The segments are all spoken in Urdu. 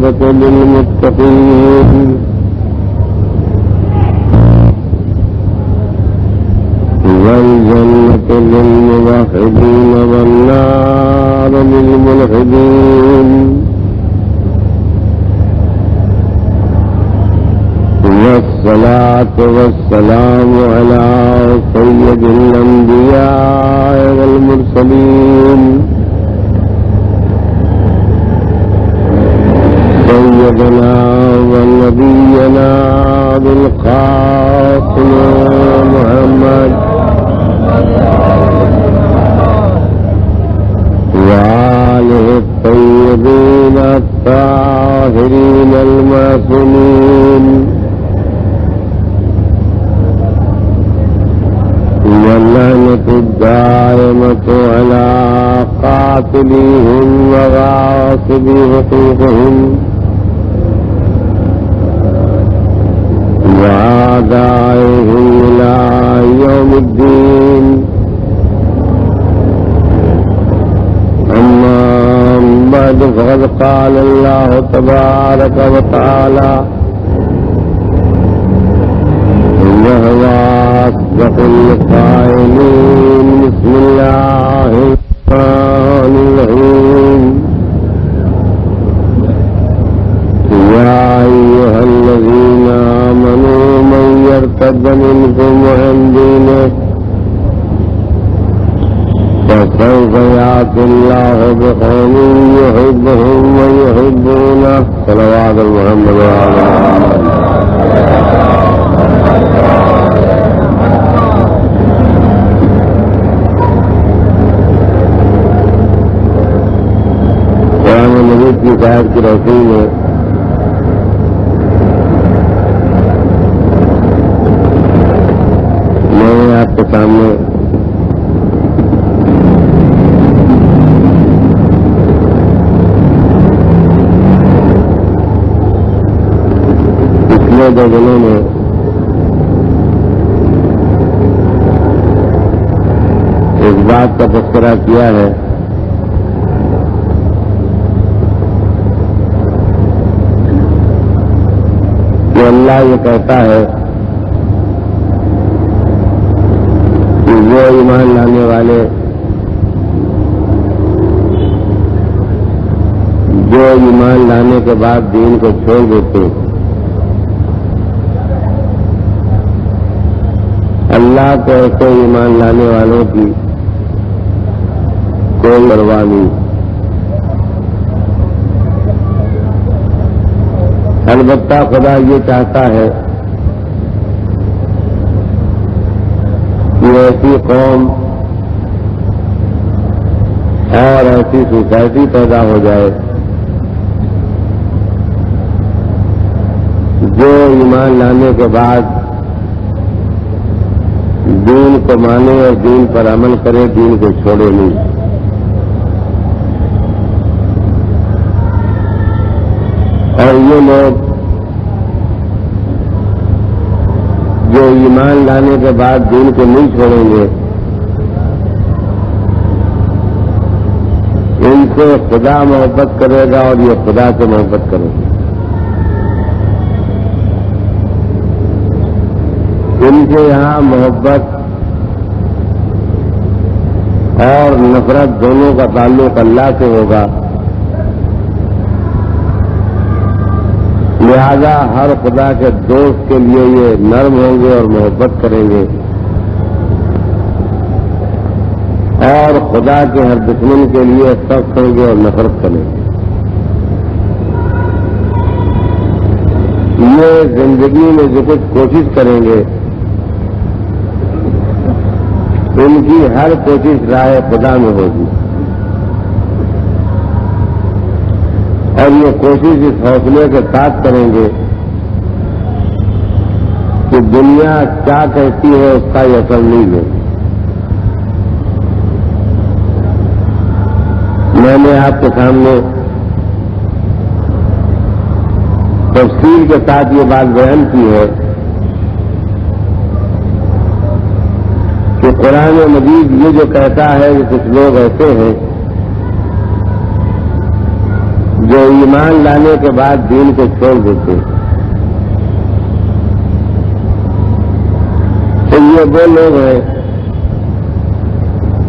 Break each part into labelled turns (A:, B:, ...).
A: والعاقبة للمتقين والجنة للموحدين والنار للملحدين والصلاة والسلام على سيد الأنبياء والمرسلين سيدنا ونبينا بالقاسم محمد وآله الطيبين الطاهرين المعصومين واللعنة الدائمة على قاتليهم وغاصبي حقوقهم وأعدائهم إلى يوم الدين. أما بعد فقد قال الله تبارك وتعالى وهو أصدق القائلين بسم الله الرحمن الرحيم يا أيها الذين آمنوا من يرتد منكم عن دينه فسوف يأتي الله بقوم يحبهم ويحبونه صلوات محمد وعلى آله. کی صاحب کی روشنی میں میں آپ کے سامنے پچھلے 2 دنوں میں اس بات کا تذکرہ کیا ہے اللہ یہ کہتا ہے کہ وہ ایمان لانے والے جو ایمان لانے کے بعد دین کو چھوڑ دیتے اللہ کو ایسے ایمان لانے والوں کی کوئی پرواہ نہیں. البتہ خدا یہ چاہتا ہے کہ ایسی قوم اور ایسی سوسائٹی پیدا ہو جائے جو ایمان لانے کے بعد دین کو مانے اور دین پر عمل کرے, دین کو چھوڑے نہیں. اور یہ لوگ جو ایمان لانے کے بعد دین کو نہیں چھوڑیں گے ان سے خدا محبت کرے گا اور یہ خدا سے محبت کرے گا. ان سے یہاں محبت اور نفرت دونوں کا تعلق اللہ سے ہوگا. لہذا ہر خدا کے دوست کے لیے یہ نرم ہوں گے اور محبت کریں گے اور خدا کے ہر دشمن کے لیے سخت ہوں گے اور نفرت کریں گے. یہ زندگی میں جو کچھ کوشش کریں گے ان کی ہر کوشش راہ خدا میں ہوگی اور یہ کوشش اس حوصلے کے ساتھ کریں گے کہ دنیا کیا کہتی ہے اس کا یہ اثر نہیں ہے. میں نے آپ کے سامنے تفصیل کے ساتھ یہ بات بیان کی ہے کہ قرآن مجید یہ جو کہتا ہے کہ کچھ لوگ ایسے ہیں جو ایمان لانے کے بعد دین کو چھوڑ دیتے، تو یہ وہ لوگ ہیں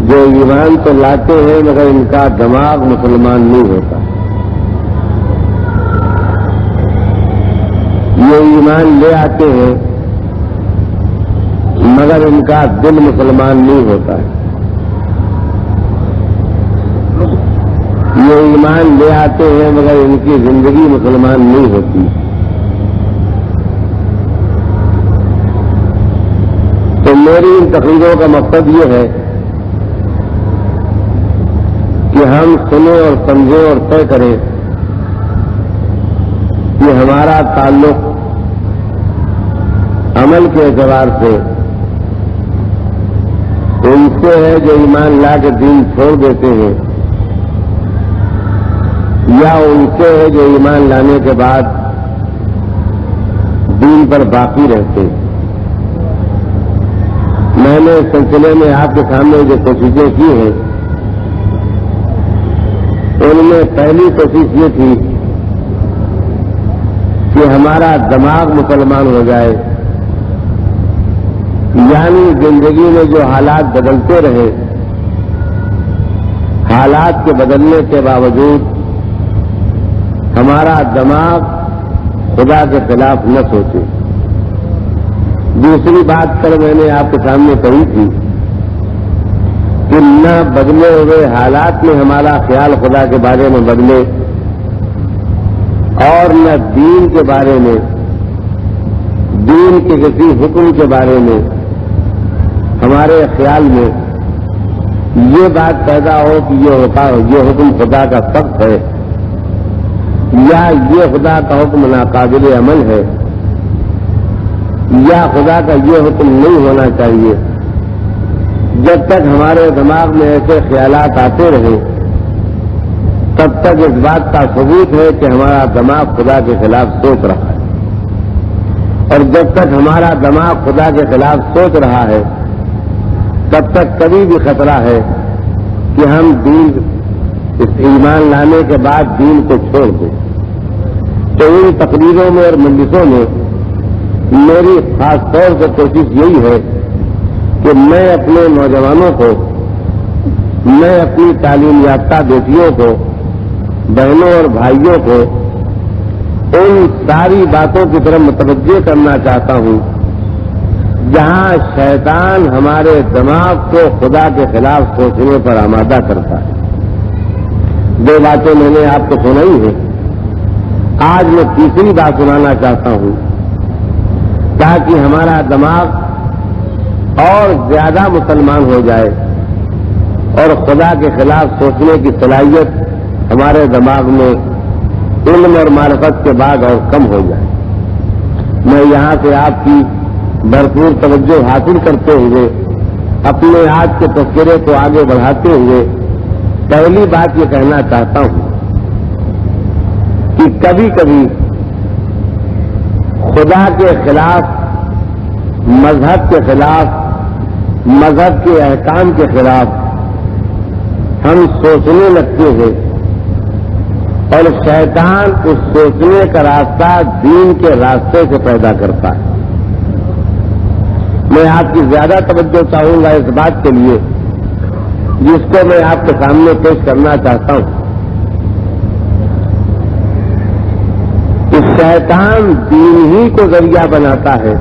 A: جو ایمان تو لاتے ہیں مگر ان کا دماغ مسلمان نہیں ہوتا. یہ ایمان لے آتے ہیں مگر ان کا دل مسلمان نہیں ہوتا ہے. یہ ایمان لے آتے ہیں مگر ان کی زندگی مسلمان نہیں ہوتی. تو میری ان تقریروں کا مقصد یہ ہے کہ ہم سنیں اور سمجھیں اور طے کریں کہ ہمارا تعلق عمل کے اعتبار سے ان سے ہے جو ایمان لا کے دین چھوڑ دیتے ہیں، یا ان سے ہے جو ایمان لانے کے بعد دین پر باقی رہتے ہیں. میں نے اس سلسلے میں آپ کے سامنے جو کوششیں کی ہیں ان میں پہلی کوشش یہ تھی کہ ہمارا دماغ مسلمان ہو جائے، یعنی زندگی میں جو حالات بدلتے رہے، حالات کے بدلنے کے باوجود ہمارا دماغ خدا کے خلاف نہ سوچے. دوسری بات کل میں نے آپ کے سامنے کہی تھی کہ نہ بدلے ہوئے حالات میں ہمارا خیال خدا کے بارے میں بدلے، اور نہ دین کے بارے میں، دین کے کسی حکم کے بارے میں ہمارے خیال میں یہ بات پیدا ہو کہ یہ حکم خدا کا سخت ہے، یا یہ خدا کا حکم ناقابل عمل ہے، یا خدا کا یہ حکم نہیں ہونا چاہیے. جب تک ہمارے دماغ میں ایسے خیالات آتے رہے تب تک اس بات کا ثبوت ہے کہ ہمارا دماغ خدا کے خلاف سوچ رہا ہے. اور جب تک ہمارا دماغ خدا کے خلاف سوچ رہا ہے تب تک کبھی بھی خطرہ ہے کہ ہم دین اس ایمان لانے کے بعد دین کو چھوڑ دیں. تو ان تقریروں میں اور مجلسوں میں میری خاص طور سے کوشش یہی ہے کہ میں اپنے نوجوانوں کو، میں اپنی تعلیم یافتہ بیٹیوں کو، بہنوں اور بھائیوں کو ان ساری باتوں کی طرف متوجہ کرنا چاہتا ہوں جہاں شیطان ہمارے دماغ کو خدا کے خلاف سوچنے پر آمادہ کرتا ہے. دو باتیں میں نے آپ کو سنائی ہیں، آج میں تیسری بات سنانا چاہتا ہوں تاکہ ہمارا دماغ اور زیادہ مسلمان ہو جائے اور خدا کے خلاف سوچنے کی صلاحیت ہمارے دماغ میں علم اور معرفت کے بعد اور کم ہو جائے. میں یہاں سے آپ کی بھرپور توجہ حاصل کرتے ہوئے اپنے آج کے تذکرے کو آگے بڑھاتے ہوئے پہلی بات یہ کہنا چاہتا ہوں کہ کبھی کبھی خدا کے خلاف، مذہب کے خلاف، مذہب کے احکام کے خلاف ہم سوچنے لگتے ہیں اور شیطان اس سوچنے کا راستہ دین کے راستے سے پیدا کرتا ہے. میں آپ کی زیادہ توجہ چاہوں گا اس بات کے لیے جس کو میں آپ کے سامنے پیش کرنا چاہتا ہوں کہ شیطان دین ہی کو ذریعہ بناتا ہے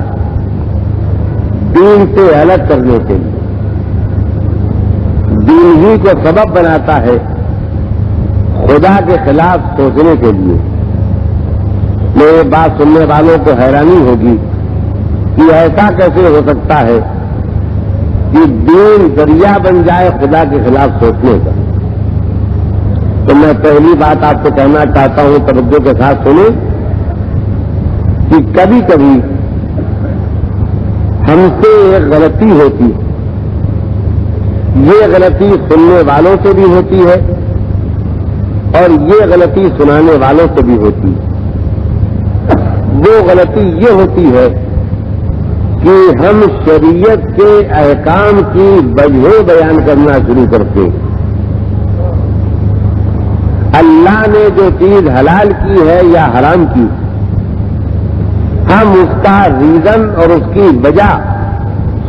A: دین سے الگ کرنے کے لیے، دین ہی کو سبب بناتا ہے خدا کے خلاف سوچنے کے لیے. میرے بات سننے والوں کو حیرانی ہوگی کہ ایسا کیسے ہو سکتا ہے کہ دین ذریعہ بن جائے خدا کے خلاف سوچنے کا. تو میں پہلی بات آپ کو کہنا چاہتا ہوں، توجہ کے ساتھ سنیں، کہ کبھی کبھی ہم سے ایک غلطی ہوتی، یہ غلطی سننے والوں سے بھی ہوتی ہے اور یہ غلطی سنانے والوں سے بھی ہوتی ہے. وہ غلطی یہ ہوتی ہے کہ ہم شریعت کے احکام کی وجہ بیان کرنا شروع کرتے ہیں. اللہ نے جو چیز حلال کی ہے یا حرام کی، ہم اس کا ریزن اور اس کی وجہ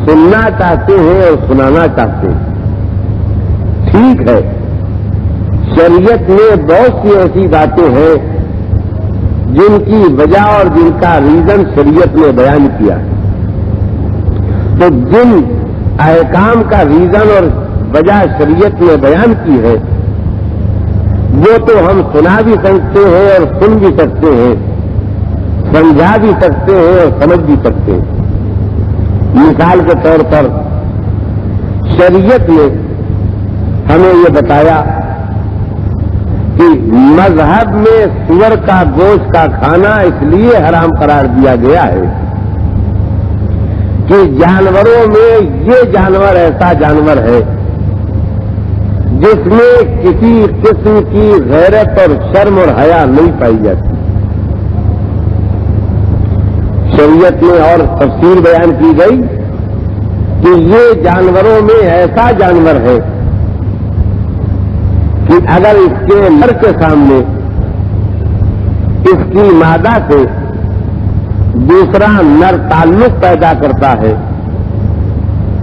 A: سننا چاہتے ہیں اور سنانا چاہتے ہیں۔ ٹھیک ہے، شریعت میں بہت سی ایسی باتیں ہیں جن کی وجہ اور جن کا ریزن شریعت نے بیان کیا ہے، تو جن احکام کا ریزن اور وجہ شریعت نے بیان کی ہے وہ تو ہم سنا بھی سکتے ہیں اور سن بھی سکتے ہیں، سمجھا بھی سکتے ہیں اور سمجھ بھی سکتے ہیں۔ مثال کے طور پر شریعت نے ہمیں یہ بتایا کہ مذہب میں سور کا گوشت کا کھانا اس لیے حرام قرار دیا گیا ہے کہ جانوروں میں یہ جانور ایسا جانور ہے جس میں کسی قسم کی غیرت اور شرم اور حیا نہیں پائی جاتی۔ شریعت میں اور تفصیل بیان کی گئی کہ یہ جانوروں میں ایسا جانور ہے کہ اگر اس کے نر کے سامنے اس کی مادہ سے دوسرا نر تعلق پیدا کرتا ہے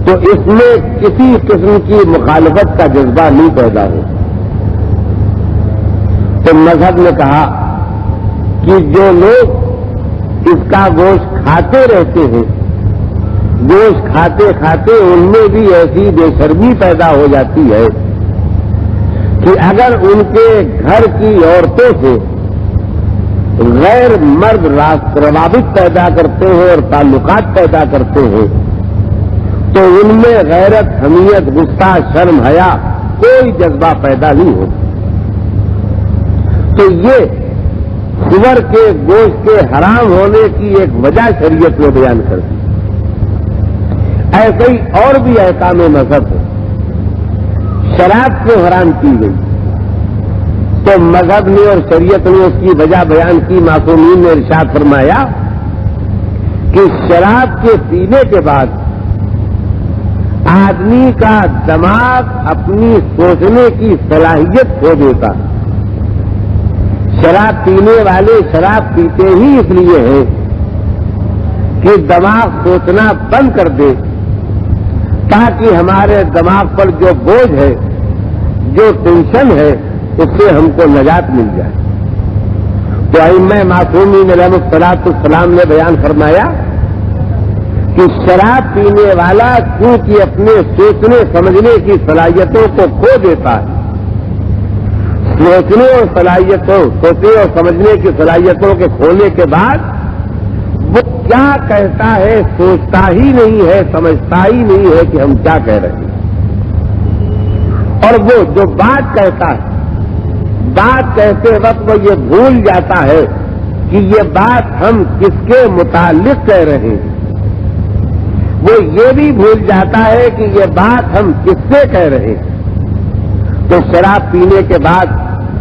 A: تو اس میں کسی قسم کی مخالفت کا جذبہ نہیں پیدا ہو۔ تو مذہب نے کہا کہ جو لوگ اس کا گوشت کھاتے رہتے ہیں، گوشت کھاتے کھاتے ان میں بھی ایسی بے شرمی پیدا ہو جاتی ہے کہ اگر ان کے گھر کی عورتوں سے غیر مرد روابط پیدا کرتے ہیں اور تعلقات پیدا کرتے ہیں تو ان میں غیرت، حمیت، غصہ، شرم، حیا کوئی جذبہ پیدا نہیں ہوتا۔ تو یہ سور کے گوشت کے حرام ہونے کی ایک وجہ شریعت میں بیان کر دی۔ ایسے ہی اور بھی احکام مذہب ہے۔ شراب کو حرام کی گئی تو مذہب نے اور شریعت نے اس کی وجہ بیان کی۔ معصومین نے ارشاد فرمایا کہ شراب کے پینے کے بعد آدمی کا دماغ اپنی سوچنے کی صلاحیت کھو دیتا۔ شراب پینے والے شراب پیتے ہی اس لیے ہیں کہ دماغ سوچنا بند کر دے تاکہ ہمارے دماغ پر جو بوجھ ہے، جو ٹینشن ہے، اس سے ہم کو نجات مل جائے۔ تو ائمہ معصومین علیہ السلام نے بیان فرمایا کہ شراب پینے والا کیونکہ اپنے سوچنے سمجھنے کی صلاحیتوں کو کھو دیتا ہے، سوچنے اور سمجھنے کی صلاحیتوں کے کھونے کے بعد وہ کیا کہتا ہے سوچتا ہی نہیں ہے، سمجھتا ہی نہیں ہے کہ ہم کیا کہہ رہے ہیں، اور وہ جو بات کہتا ہے، بات کہتے وقت وہ یہ بھول جاتا ہے کہ یہ بات ہم کس کے متعلق کہہ رہے ہیں، وہ یہ بھی بھول جاتا ہے کہ یہ بات ہم کس سے کہہ رہے ہیں۔ تو شراب پینے کے بعد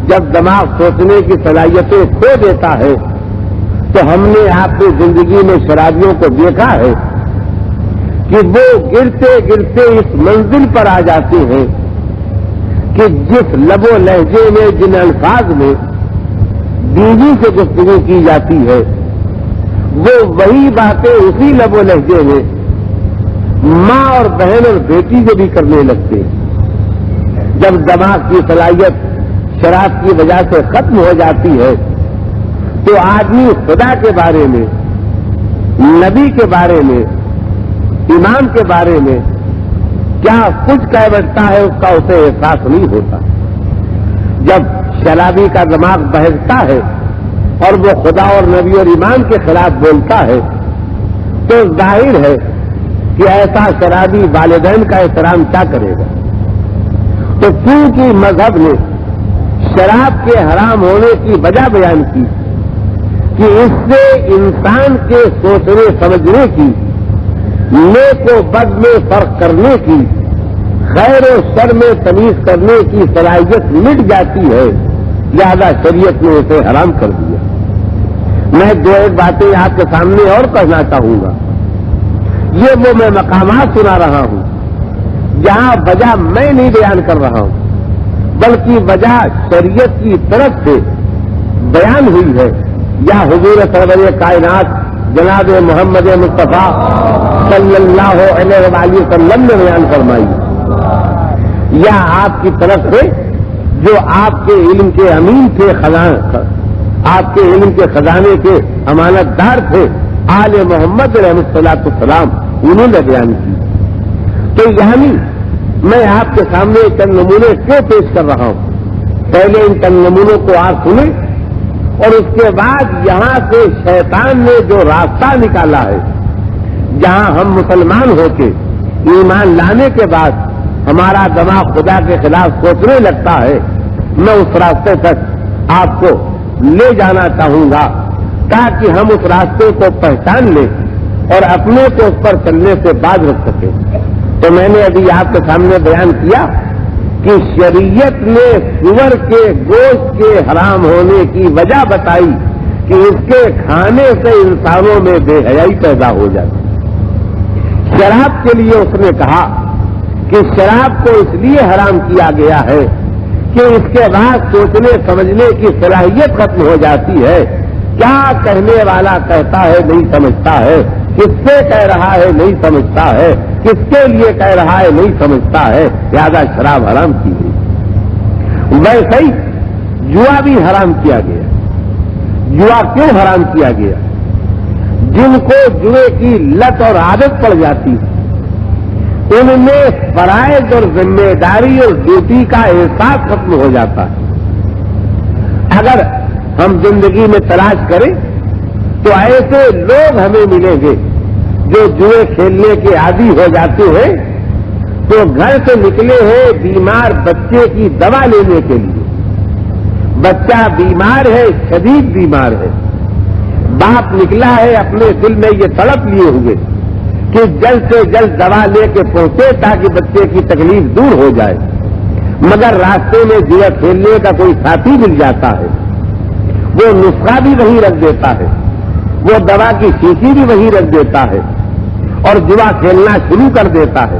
A: جب دماغ سوچنے کی صلاحیتیں کھو دیتا ہے تو ہم نے اپنی زندگی میں شرابیوں کو دیکھا ہے کہ وہ گرتے گرتے اس منزل پر آ جاتے ہیں کہ جس لب و لہجے میں، جن الفاظ میں بیوی سے گفتگو کی جاتی ہے، وہ وہی باتیں اسی لب و لہجے میں ماں اور بہن اور بیٹی سے بھی کرنے لگتے ہیں۔ جب دماغ کی صلاحیت شراب کی وجہ سے ختم ہو جاتی ہے تو آدمی خدا کے بارے میں، نبی کے بارے میں، امام کے بارے میں کیا کچھ کہہ بیٹھتا ہے اس کا اسے احساس نہیں ہوتا۔ جب شرابی کا دماغ بہکتا ہے اور وہ خدا اور نبی اور امام کے خلاف بولتا ہے تو ظاہر ہے کہ ایسا شرابی والدین کا احترام کیا کرے گا۔ تو کیونکہ مذہب نے شراب کے حرام ہونے کی وجہ بیان کی کہ اس سے انسان کے سوچنے سمجھنے کی، نیک و بد میں فرق کرنے کی، خیر و شر میں تمیز کرنے کی صلاحیت مٹ جاتی ہے، لہذا شریعت نے اسے حرام کر دیا۔ میں دو ایک باتیں آپ کے سامنے اور کہنا چاہوں گا۔ یہ وہ میں مقامات سنا رہا ہوں جہاں وجہ میں نہیں بیان کر رہا ہوں، بلکہ وجہ شریعت کی طرف سے بیان ہوئی ہے یا حضور سرور کائنات جناب محمد مصطفیٰ صلی اللہ علیہ وآلہ وسلم نے بیان فرمائی، یا آپ کی طرف سے جو آپ کے علم کے امین تھے، آپ کے علم کے خزانے کے امانت دار تھے آل محمد رحمۃ اللہ السلام، انہوں نے بیان کی۔ تو یعنی میں آپ کے سامنے چند نمونے کیوں پیش کر رہا ہوں؟ پہلے ان چند نمونوں کو آپ سنیں، اور اس کے بعد یہاں سے شیطان نے جو راستہ نکالا ہے، جہاں ہم مسلمان ہو کے ایمان لانے کے بعد ہمارا دماغ خدا کے خلاف سوچنے لگتا ہے، میں اس راستے تک آپ کو لے جانا چاہوں گا تاکہ ہم اس راستے کو پہچان لیں اور اپنے کو اس پر چلنے سے باز رکھ سکیں۔ تو میں نے ابھی آپ کے سامنے بیان کیا کہ شریعت نے سور کے گوشت کے حرام ہونے کی وجہ بتائی کہ اس کے کھانے سے انسانوں میں بے حیائی پیدا ہو جاتی۔ شراب کے لیے اس نے کہا کہ شراب کو اس لیے حرام کیا گیا ہے کہ اس کے بعد سوچنے سمجھنے کی صلاحیت ختم ہو جاتی ہے، کیا کہنے والا کہتا ہے نہیں سمجھتا ہے، کس سے کہہ رہا ہے نہیں سمجھتا ہے، کس کے لیے کہہ رہا ہے نہیں سمجھتا ہے، لہذا شراب حرام کی گئی۔ ویسے ہی جوا بھی حرام کیا گیا۔ جوا کیوں حرام کیا گیا؟ جن کو جوے کی لت اور عادت پڑ جاتی ہے ان میں فرائض اور ذمہ داری اور ڈیوٹی کا احساس ختم ہو جاتا ہے۔ اگر ہم زندگی میں تلاش کریں تو ایسے لوگ ہمیں ملیں گے جو جوئے کھیلنے کے عادی ہو جاتے ہیں، تو گھر سے نکلے ہیں بیمار بچے کی دوا لینے کے لیے۔ بچہ بیمار ہے، شدید بیمار ہے، باپ نکلا ہے اپنے دل میں یہ تڑپ لیے ہوئے کہ جلد سے جلد دوا لے کے پہنچے تاکہ بچے کی تکلیف دور ہو جائے، مگر راستے میں جوا کھیلنے کا کوئی ساتھی مل جاتا ہے، وہ نسخہ بھی وہیں رکھ دیتا ہے، وہ دوا کی شیشی بھی وہیں رکھ دیتا ہے اور جوا کھیلنا شروع کر دیتا ہے۔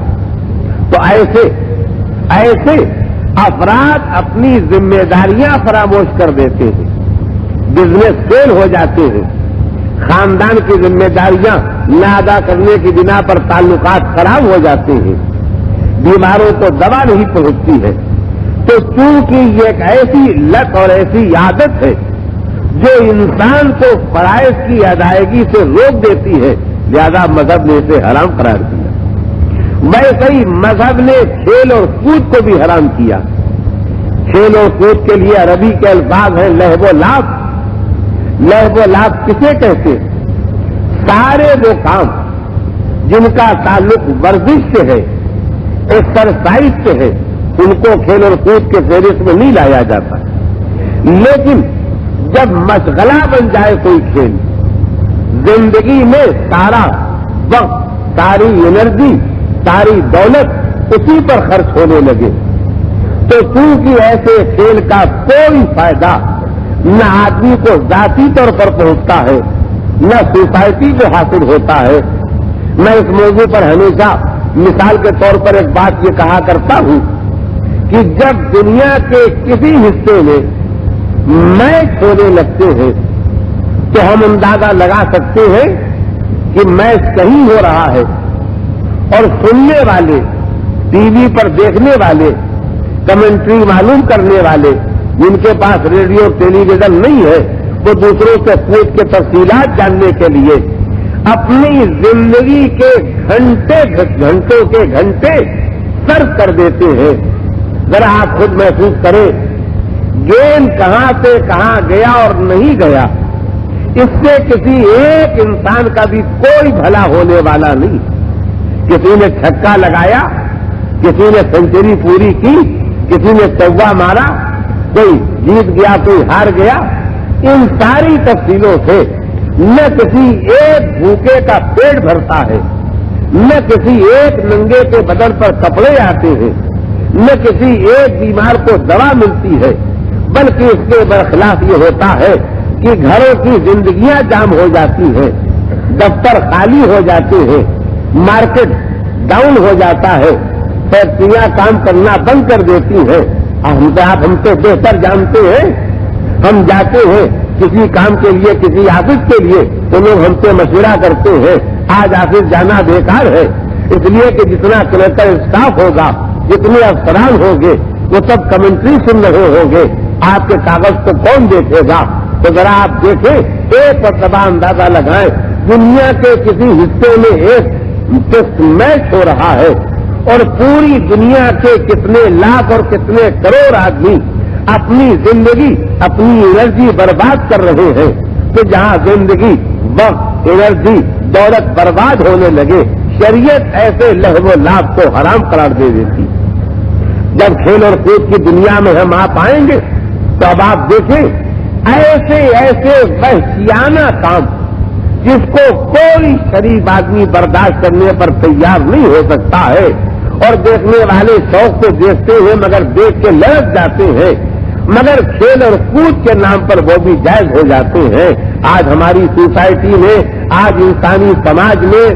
A: تو ایسے افراد اپنی ذمہ داریاں فراموش کر دیتے ہیں، بزنس فیل ہو جاتے ہیں، خاندان کی ذمہ داریاں نہ ادا کرنے کی بنا پر تعلقات خراب ہو جاتے ہیں، بیماروں کو دوا نہیں پہنچتی ہے۔ تو چونکہ یہ ایک ایسی لت اور ایسی عادت ہے جو انسان کو فرائض کی ادائیگی سے روک دیتی ہے، لہذا مذہب نے اسے حرام قرار دیا۔ ویسے ہی مذہب نے کھیل اور کود کو بھی حرام کیا۔ کھیل اور کود کے لیے عربی کے الفاظ ہیں لہو و لعب۔ لہو و لعب کسے کہتے ہیں؟ سارے وہ کام جن کا تعلق ورزش سے ہے، ایکسرسائز سے ہے، ان کو کھیل اور کود کے فہرست میں نہیں لایا جاتا، لیکن جب مشغلہ بن جائے کوئی کھیل، زندگی میں سارا وقت، ساری انرجی، ساری دولت اسی پر خرچ ہونے لگے، تو چونکہ ایسے کھیل کا کوئی فائدہ نہ آدمی کو ذاتی طور پر پہنچتا ہے نہ سوسائٹی کو حاصل ہوتا ہے۔ میں اس موضوع پر ہمیشہ مثال کے طور پر ایک بات یہ کہا کرتا ہوں کہ جب دنیا کے کسی حصے میں میچ ہونے لگتے ہیں تو ہم اندازہ لگا سکتے ہیں کہ میچ کہیں ہو رہا ہے، اور سننے والے، ٹی وی پر دیکھنے والے، کمنٹری معلوم کرنے والے، جن کے پاس ریڈیو ٹیلی ویژن نہیں ہے، وہ دوسروں سے پوچھ کے تفصیلات جاننے کے لیے اپنی زندگی کے گھنٹوں کے گھنٹے صرف کر دیتے ہیں۔ ذرا آپ خود محسوس کریں، گیم کہاں سے کہاں گیا اور نہیں گیا، اس سے کسی ایک انسان کا بھی کوئی بھلا ہونے والا نہیں۔ کسی نے چھکا لگایا، کسی نے سینچری پوری کی، کسی نے چوکا مارا، کوئی جیت گیا کوئی ہار گیا، ان ساری تفصیلوں سے نہ کسی ایک بھوکے کا پیٹ بھرتا ہے، نہ کسی ایک ننگے کے بدن پر کپڑے آتے ہیں، نہ کسی ایک بیمار کو دوا ملتی ہے، بلکہ اس کے برخلاف یہ ہوتا ہے کہ گھروں کی زندگیاں جام ہو جاتی ہیں، دفتر خالی ہو جاتے ہیں، مارکیٹ ڈاؤن ہو جاتا ہے، فیکٹریاں کام کرنا بند کر دیتی ہیں، آپ ہم سے بہتر جانتے ہیں. ہم جاتے ہیں کسی کام کے لیے, کسی آفس کے لیے, تو لوگ ہم سے مشورہ کرتے ہیں آج آفس جانا بیکار ہے, اس لیے کہ جتنا کلیکٹر اسٹاف ہوگا, جتنے افسران ہوں گے, وہ سب کمنٹری سن رہے ہوں گے, آپ کے کاغذ کو کون دیکھے گا. تو ذرا آپ دیکھیں, ایک مرتبہ اندازہ لگائیں, دنیا کے کسی حصے میں ایک ٹیسٹ میچ ہو رہا ہے اور پوری دنیا کے کتنے لاکھ اور کتنے کروڑ آدمی اپنی زندگی, اپنی انرجی برباد کر رہے ہیں. تو جہاں زندگی, وقت, انرجی, دولت برباد ہونے لگے, شریعت ایسے لہو و لعب کو حرام قرار دے دیتی. جب کھیل اور کود کی دنیا میں ہم آپ آئیں گے تو اب آپ دیکھیں ایسے ایسے وحشیانہ کام جس کو کوئی شریف آدمی برداشت کرنے پر تیار نہیں ہو سکتا ہے, اور دیکھنے والے شوق سے دیکھتے ہیں مگر دیکھ کے لڑک جاتے ہیں, مگر کھیل اور کود کے نام پر وہ بھی جائز ہو جاتے ہیں. آج ہماری سوسائٹی میں, آج انسانی سماج میں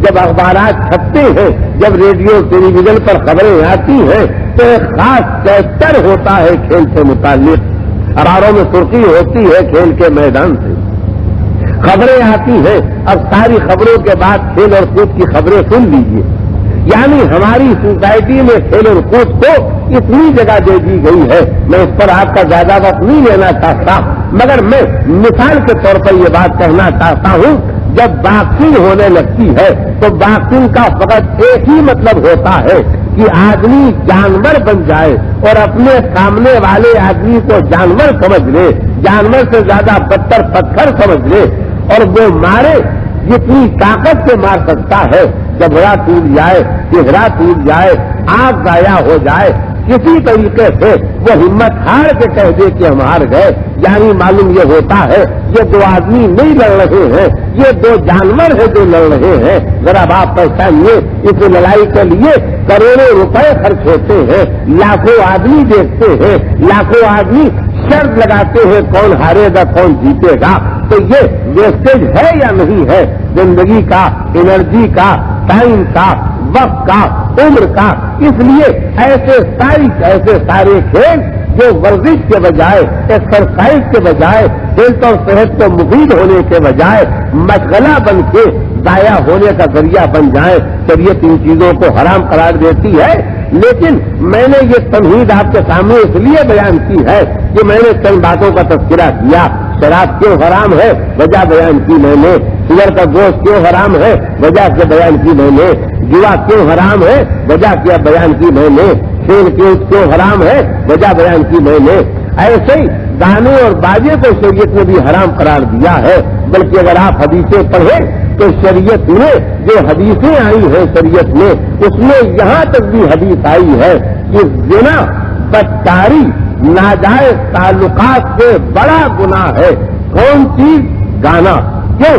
A: جب اخبارات چھپتے ہیں, جب ریڈیو ٹیلی ویژن پر خبریں آتی ہیں, تو ایک خاص چیپٹر ہوتا ہے کھیل سے متعلق. اخباروں میں سرخی ہوتی ہے کھیل کے میدان سے, خبریں آتی ہیں. اب ساری خبروں کے بعد کھیل اور کود کی خبریں سن لیجیے. یعنی ہماری سوسائٹی میں کھیل اور کود کو اتنی جگہ دے دی گئی ہے. میں اس پر آپ کا زیادہ وقت نہیں لینا چاہتا, مگر میں مثال کے طور پر یہ بات کہنا چاہتا ہوں, جب باکسنگ ہونے لگتی ہے تو باکسنگ کا فقط ایک ہی مطلب ہوتا ہے کہ آدمی جانور بن جائے اور اپنے سامنے والے آدمی کو جانور سمجھ لے, جانور سے زیادہ بدتر پتھر سمجھ لے, اور وہ مارے جتنی طاقت سے مار سکتا ہے. جبڑا ٹوٹ جائے, چہرہ ٹوٹ جائے, آنکھ ضائع ہو جائے, کسی طریقے سے وہ ہمت ہار کے کہہ دے کہ ہم ہار گئے. یعنی معلوم یہ ہوتا ہے یہ دو آدمی نہیں لڑ رہے ہیں, یہ دو جانور ہیں جو لڑ رہے ہیں. ذرا آپ پہچانیے, اس لڑائی کے لیے کروڑوں روپے خرچ ہوتے ہیں, لاکھوں آدمی دیکھتے ہیں, لاکھوں آدمی شرط لگاتے ہیں کون ہارے گا کون جیتے گا. تو یہ ویسٹیج ہے یا نہیں ہے زندگی کا, انرجی کا, ٹائم کا, وقت کا, عمر کا. اس لیے ایسے سارے کھیل جو ورزش کے بجائے, ایکسرسائز کے بجائے, ہیلتھ اور صحت کو مفید ہونے کے بجائے مشغلہ بن کے ضائع ہونے کا ذریعہ بن جائے, شریعت ان چیزوں کو حرام قرار دیتی ہے. لیکن میں نے یہ تمہید آپ کے سامنے اس لیے بیان کی ہے کہ میں نے چند باتوں کا تذکرہ کیا. شراب کیوں حرام ہے, وجہ بیان کی میں نے. سور کا گوشت کیوں حرام ہے, وجہ سے بیان کی میں نے. جوا کیوں حرام ہے, وجہ کیا بیان کی میں نے. کھیل کیوں حرام ہے, وجہ بیان کی میں نے. ایسے ہی گانے اور باجے کو شریعت نے بھی حرام قرار دیا ہے. بلکہ اگر آپ حدیثیں پڑھیں تو شریعت میں جو حدیثیں آئی ہیں شریعت میں, اس میں یہاں تک بھی حدیث آئی ہے کہ زنا, بدکاری, ناجائز تعلقات سے بڑا گناہ ہے. کون چیز؟ گانا. کیوں؟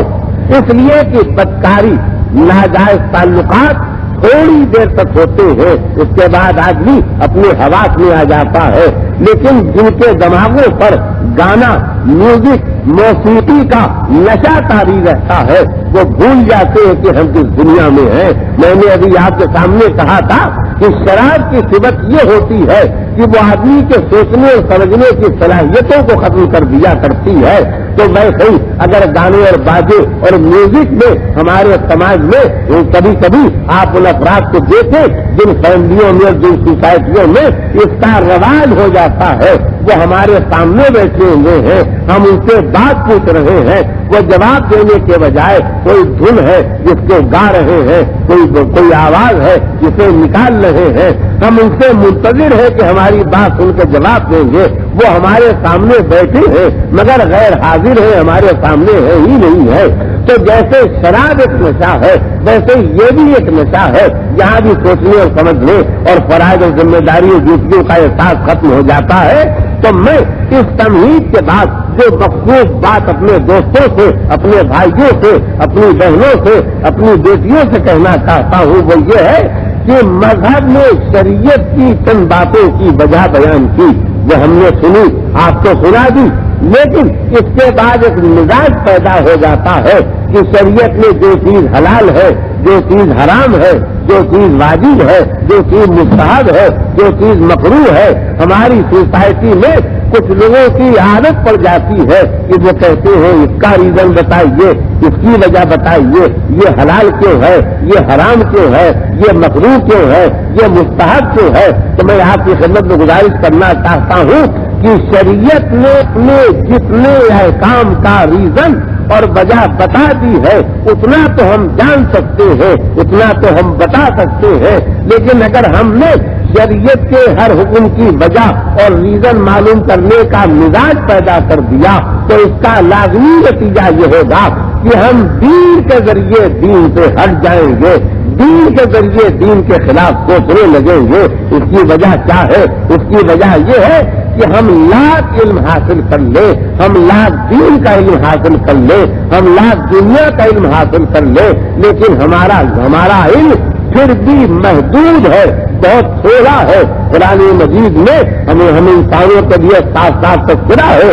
A: اس لیے کہ بدکاری, ناجائز تعلقات تھوڑی دیر تک ہوتے ہیں, اس کے بعد آدمی اپنے حواس میں آ جاتا ہے. لیکن جن کے دماغوں پر گانا, میوزک, موسیقی کا نشہ طاری رہتا ہے, وہ بھول جاتے ہیں کہ ہم کس دنیا میں ہیں. میں نے ابھی آپ کے سامنے کہا تھا کہ شراب کی صفت یہ ہوتی ہے کہ وہ آدمی کے سوچنے اور سمجھنے کی صلاحیتوں کو ختم کر دیا کرتی ہے. تو ویسے ہی اگر گانے اور باجے اور میوزک میں ہمارے سماج میں کبھی کبھی آپ ان افراد کو دیکھیں جن فیملیوں میں, جن سوسائٹیوں میں اس کا رواج ہو جاتا ہے, وہ ہمارے سامنے بیٹھے ہوئے ہیں, ہم ان سے بات پوچھ رہے ہیں, وہ جواب دینے کے بجائے کوئی دھن ہے جس کو گا رہے ہیں, کوئی آواز ہے جسے نکال رہے ہیں, ہم ان سے منتظر ہیں کہ ہماری بات سن کے جواب دیں گے. وہ ہمارے سامنے بیٹھے ہیں مگر غیر حاضر ہیں, ہمارے سامنے ہے ہی نہیں ہے. تو جیسے شراب ایک نشہ ہے ویسے یہ بھی ایک نشہ ہے. یہاں بھی سوچنے اور سمجھنے اور فرائض اور ذمہ داری اور ڈیوٹیوں کا احساس ختم ہو جاتا ہے. تو میں اس تمہید کے بعد جو مخصوص بات اپنے دوستوں سے, اپنے بھائیوں سے, اپنی بہنوں سے, اپنی بیٹیوں سے کہنا چاہتا ہوں وہ یہ ہے کہ مذہب نے شریعت کی چند باتوں کی وجہ بیان کی, وہ ہم نے سنی, آپ کو سنا دی, لیکن اس کے بعد ایک مزاج پیدا ہو جاتا ہے کہ شریعت میں جو چیز حلال ہے، جو چیز حرام ہے، جو چیز واجب ہے، جو چیز مستحب ہے، جو چیز مکروہ ہے، ہماری سوسائٹی میں کچھ لوگوں کی عادت پڑ جاتی ہے کہ وہ کہتے ہیں اس کا ریزن بتائیے، اس کی وجہ بتائیے، یہ حلال کیوں ہے، یہ حرام کیوں ہے، یہ مکروہ کیوں ہے، یہ مستحب کیوں ہے۔ تو میں آپ کی خدمت میں گزارش کرنا چاہتا ہوں کہ شریعت نے اپنے جتنے احکام کا ریزن اور وجہ بتا دی ہے اتنا تو ہم جان سکتے ہیں، اتنا تو ہم بتا سکتے ہیں، لیکن اگر ہم نے شریعت کے ہر حکم کی وجہ اور ریزن معلوم کرنے کا مزاج پیدا کر دیا تو اس کا لازمی نتیجہ یہ ہوگا کہ ہم دین کے ذریعے دین سے ہٹ جائیں گے، دین کے ذریعے دین کے خلاف سوچنے لگیں گے۔ اس کی وجہ کیا ہے؟ اس کی وجہ یہ ہے کہ ہم لاکھ علم حاصل کر لیں، ہم لاکھ دین کا علم حاصل کر لیں، ہم لاکھ دنیا کا علم حاصل کر لیں، لیکن ہمارا علم پھر بھی محدود ہے، بہت تھوڑا ہے۔ قرآن مجید میں ہمیں انسانوں کے لیے صاف صاف تذکرہ ہے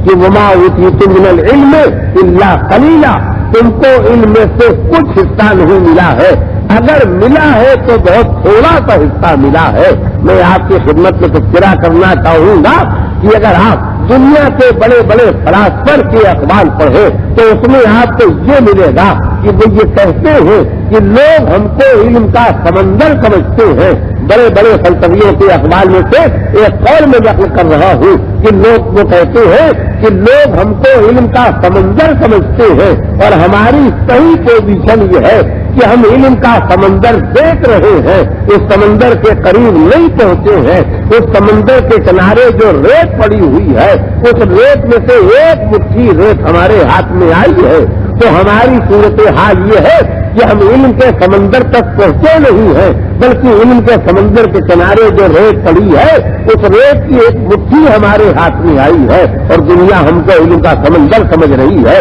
A: کہ وما اوتیتم من العلم الا قلیلا، تم کو علم میں سے کچھ حصہ نہیں ملا ہے، اگر ملا ہے تو بہت تھوڑا سا حصہ ملا ہے۔ میں آپ کی خدمت میں تذکرہ کرنا چاہوں گا کہ اگر آپ دنیا کے بڑے بڑے فلاسفر کے اقوال پڑھیں تو اس میں آپ کو یہ ملے گا کہ وہ یہ کہتے ہیں کہ لوگ ہم کو علم کا سمندر سمجھتے ہیں۔ بڑے بڑے فلسفیوں کے اقوال میں سے ایک قول میں نقل کر رہا ہوں کہ لوگ وہ کہتے ہیں کہ لوگ ہم کو علم کا سمندر سمجھتے ہیں، اور ہماری صحیح پوزیشن یہ ہے کہ ہم علم کا سمندر دیکھ رہے ہیں، اس سمندر کے قریب نہیں پہنچے ہیں۔ اس سمندر کے کنارے جو ریت پڑی ہوئی ہے اس ریت میں سے ایک مٹھی ریت ہمارے ہاتھ میں آئی ہے، تو ہماری صورتحال یہ ہے کہ ہم علم کے سمندر تک پہنچے نہیں ہیں، بلکہ علم کے سمندر کے کنارے جو ریت پڑی ہے اس ریت کی ایک مٹھی ہمارے ہاتھ میں آئی ہے، اور دنیا ہم کو علم کا سمندر سمجھ رہی ہے۔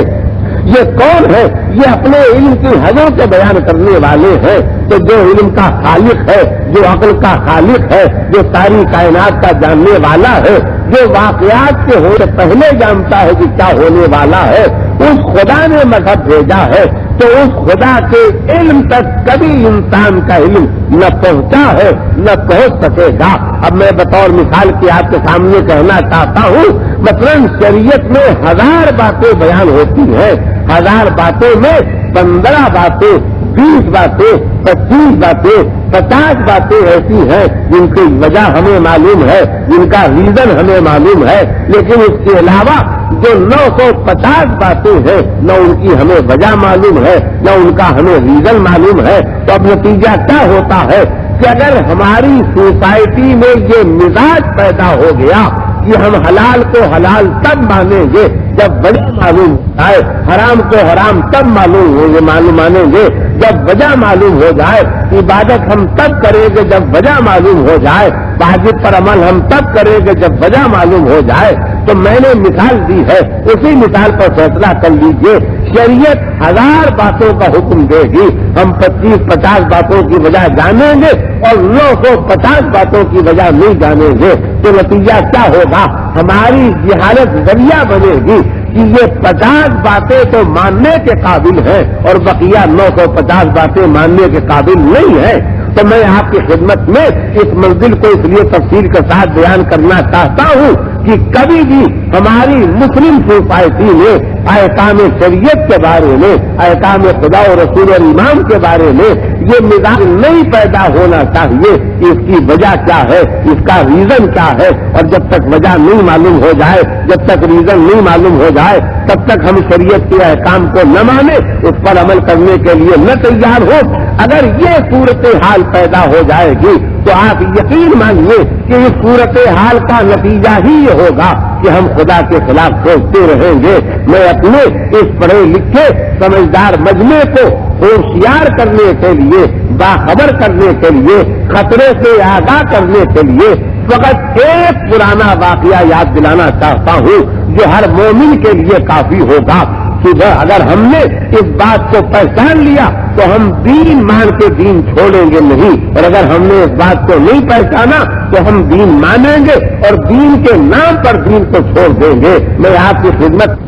A: یہ کون ہے؟ یہ اپنے علم کی حدوں کے بیان کرنے والے ہیں، کہ جو علم کا خالق ہے، جو عقل کا خالق ہے، جو ساری کائنات کا جاننے والا ہے، جو واقعات کے ہونے پہلے جانتا ہے کہ کیا ہونے والا ہے، اس خدا نے مذہب بھیجا ہے، تو اس خدا کے علم تک کبھی انسان کا علم نہ پہنچا ہے نہ پہنچ سکے گا۔ اب میں بطور مثال کے آپ کے سامنے کہنا چاہتا ہوں، مثلا شریعت میں 1000 باتیں بیان ہوتی ہیں، 1000 باتوں میں 15 باتیں، 20 باتیں، 25 باتیں، 50 باتیں ایسی ہیں جن کی وجہ ہمیں معلوم ہے، جن کا ریزن ہمیں معلوم ہے، لیکن اس کے علاوہ جو 950 باتیں ہیں نہ ان کی ہمیں وجہ معلوم ہے، نہ ان کا ہمیں ریزن معلوم ہے۔ تو اب نتیجہ کیا ہوتا ہے کہ اگر ہماری سوسائٹی میں یہ مزاج پیدا ہو گیا کہ ہم حلال کو حلال تب مانیں گے جب وجہ معلوم آئے، حرام کو حرام تب مانیں گے جب وجہ معلوم ہو جائے، عبادت ہم تب کریں گے جب وجہ معلوم ہو جائے، واجب پر عمل ہم تب کریں گے جب وجہ معلوم ہو جائے، تو میں نے مثال دی ہے، اسی مثال پر فیصلہ کر لیجئے۔ شریعت 1000 باتوں کا حکم دے گی، ہم 25-50 باتوں کی وجہ جانیں گے اور 950 باتوں کی وجہ نہیں جانیں گے، تو نتیجہ کیا ہوگا؟ ہماری جہالت ذریعہ بنے گی کہ یہ 50 باتیں تو ماننے کے قابل ہیں اور بقیہ 950 باتیں ماننے کے قابل نہیں ہیں۔ تو میں آپ کی خدمت میں اس منزل کو اس لیے تفصیل کے ساتھ بیان کرنا چاہتا ہوں کہ کبھی بھی ہماری مسلم سوسائٹی میں احکام شریعت کے بارے میں، احکام خدا و رسول اور امام کے بارے میں یہ مزاج نہیں پیدا ہونا چاہیے کہ اس کی وجہ کیا ہے، اس کا ریزن کیا ہے، اور جب تک وجہ نہیں معلوم ہو جائے، جب تک ریزن نہیں معلوم ہو جائے، تب تک ہم شریعت کے احکام کو نہ مانیں، اس پر عمل کرنے کے لیے نہ تیار ہو۔ اگر یہ صورتحال پیدا ہو جائے گی تو آپ یقین مانیے کہ اس صورتحال کا نتیجہ ہی یہ ہوگا کہ ہم خدا کے خلاف سوچتے رہیں گے۔ میں اپنے اس پڑھے لکھے سمجھدار مجمع کو ہوشیار کرنے کے لیے، باخبر کرنے کے لیے، خطرے سے آگاہ کرنے کے لیے فقط ایک پرانا واقعہ یاد دلانا چاہتا ہوں جو ہر مومن کے لیے کافی ہوگا کہ اگر ہم نے اس بات کو پہچان لیا تو ہم دین مان کے دین چھوڑیں گے نہیں، اور اگر ہم نے اس بات کو نہیں پہچانا تو ہم دین مانیں گے اور دین کے نام پر دین کو چھوڑ دیں گے۔ میں آپ کی خدمت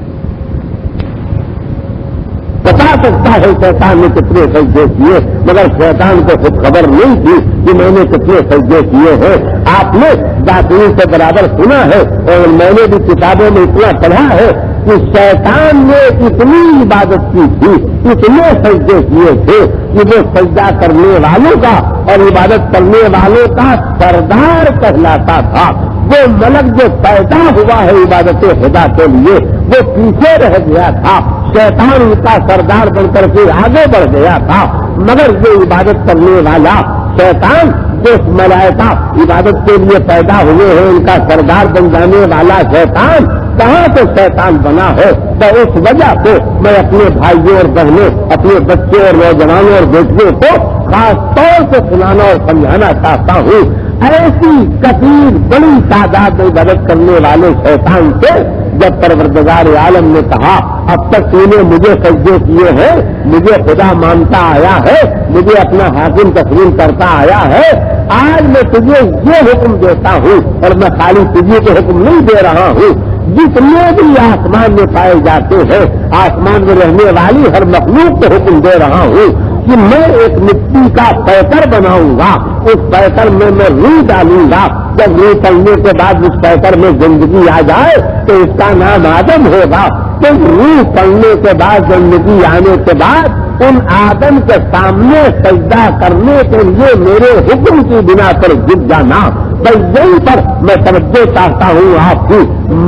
A: بتا سکتا ہے شیطان نے کتنے سجدے کیے، مگر شیطان کو خود خبر نہیں تھی کہ میں نے کتنے سجدے کیے ہیں۔ آپ نے ذاکرین سے برابر سنا ہے اور میں نے بھی کتابوں میں اتنا پڑھا ہے کہ شیطان نے اتنی عبادت کی تھی، اتنے سجدے کیے تھے کہ وہ سجدہ کرنے والوں کا اور عبادت کرنے والوں کا سردار کہلاتا تھا۔ وہ ملک جو پیدا ہوا ہے عبادت خدا کے لیے وہ پیچھے رہ گیا تھا، شیطان ان کا سردار بن کر کے آگے بڑھ گیا تھا، مگر یہ عبادت کرنے والا شیطان جو ملائکہ عبادت کے لیے پیدا ہوئے ہیں ان کا سردار بن جانے والا شیطان کہاں سے شیطان بنا ہے؟ تو اس وجہ سے میں اپنے بھائیوں اور بہنوں، اپنے بچوں اور نوجوانوں اور بیٹیوں کو خاص طور سے سنانا اور سمجھانا چاہتا ہوں، ایسی کثیر بڑی تعداد میں عبادت کرنے والے شیطان سے جب پروردگار عالم نے کہا اب تک تو نے مجھے سجدے کیے ہیں، مجھے خدا مانتا آیا ہے، مجھے اپنا حاکم تسلیم کرتا آیا ہے، آج میں تجھے یہ حکم دیتا ہوں اور میں خالی تجھے کو حکم نہیں دے رہا ہوں، جتنے بھی آسمان میں پائے جاتے ہیں، آسمان میں رہنے والی ہر مخلوق کو حکم دے رہا ہوں کہ میں ایک مٹی کا پیکر بناؤں گا، اس پیکر میں روح ڈالوں گا، جب روح پڑنے کے بعد اس پیکر میں زندگی آ جائے تو اس کا نام آدم ہوگا، تو روح پڑنے کے بعد زندگی آنے کے بعد ان آدم کے سامنے سجدہ کرنے کے لیے میرے حکم کی بنا پر جھک جانا۔ بس یہیں پر میں توجہ چاہتا ہوں آپ کی،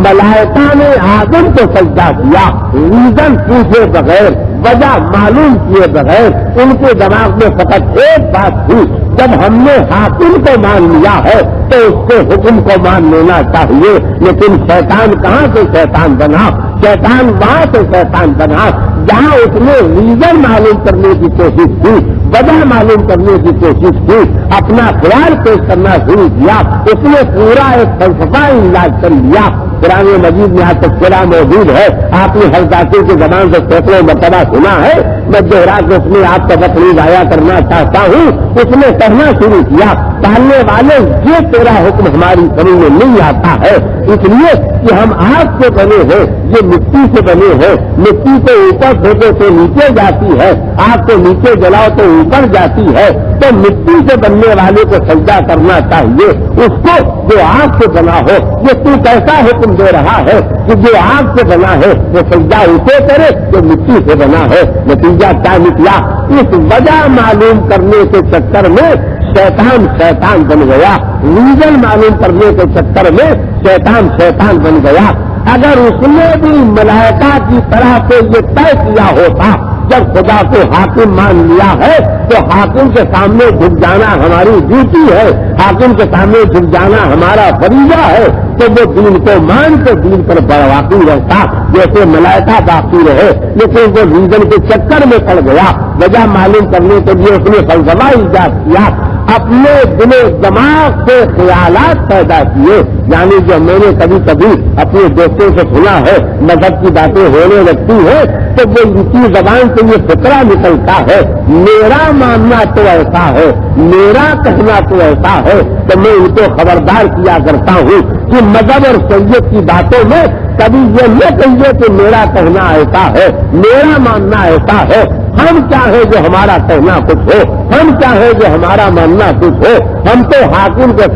A: ملائکہ نے آدم کو سجدہ کیا، ریزن پوچھے بغیر، وجہ معلوم کیے بغیر، ان کے دماغ میں فقط ایک بات تھی، جب ہم نے حاکم کو مان لیا ہے تو اس کے حکم کو مان لینا چاہیے، لیکن شیطان کہاں سے شیطان بنا؟ شیطان وہاں سے شیطان بنا جہاں اس نے ریزن معلوم کرنے کی کوشش کی، وجہ معلوم کرنے کی کوشش کی، اپنا خیال پیش کرنا شروع کیا، اس نے پورا ایک فلسفہ علاج کر لیا۔ قرآن مجید میں آج تذکرہ موجود ہے، آپ نے ہر ذاکر کی زبان سے سینکڑوں مرتبہ سنا ہے، میں دوہرا کے اس میں آپ کا وقت ضائع کرنا چاہتا ہوں، اس نے کہنا شروع کیا پالنے والے یہ تیرا حکم ہماری سمجھ میں نہیں آتا ہے، اس لیے کہ ہم آگ سے بنے ہیں، یہ مٹی سے بنے ہیں، مٹی کو اوپر پھینکو تو نیچے جاتی ہے، آگ کو نیچے جلاؤ تو اوپر جاتی ہے، تو مٹی سے بننے والے کو سجدہ کرنا چاہیے، اس کو جو آگ سے بنا ہو۔ یہ تو کیسا حکم دے رہا ہے کہ جو آگ سے بنا ہے وہ سجدہ اسے کرے جو مٹی سے بنا ہے؟ نتیجہ کیا نکلا؟ اس وجہ معلوم کرنے کے چکر میں شیطان بن گیا، ریزن معلوم کرنے کے چکر میں شیطان بن گیا۔ اگر اس نے بھی ملائکہ کی طرح سے یہ طے کیا ہوتا جب خدا کو حاکم مان لیا ہے تو حاکم کے سامنے جھک جانا ہماری ڈیوٹی ہے، حاکم کے سامنے جھک جانا ہمارا فریضہ ہے، تو وہ دین کو مان کے دین پر باقی رہتا جیسے ملائکہ باقی رہے، لیکن وہ ریزن کے چکر میں پڑ گیا، وجہ معلوم کرنے کے لیے اس نے فلسفہ ایجاد کیا، اپنے دل و دماغ سے خیالات پیدا کیے، یعنی جو میں نے کبھی کبھی اپنے دوستوں سے سنا ہے مذہب کی باتیں ہونے لگتی ہیں تو وہ ان کی زبان سے یہ فکرہ نکلتا ہے میرا ماننا تو ایسا ہے، میرا کہنا تو ایسا ہے، تو میں ان کو خبردار کیا کرتا ہوں کہ مذہب اور شریعت کی باتوں میں کبھی یہ نہ کہیے کہ میرا کہنا ایسا ہے، میرا ماننا ایسا ہے، ہم چاہے جو ہمارا کہنا کچھ ہو، ہم چاہے جو ہمارا ماننا کچھ ہو، ہم تو حاکم کے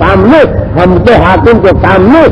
A: سامنے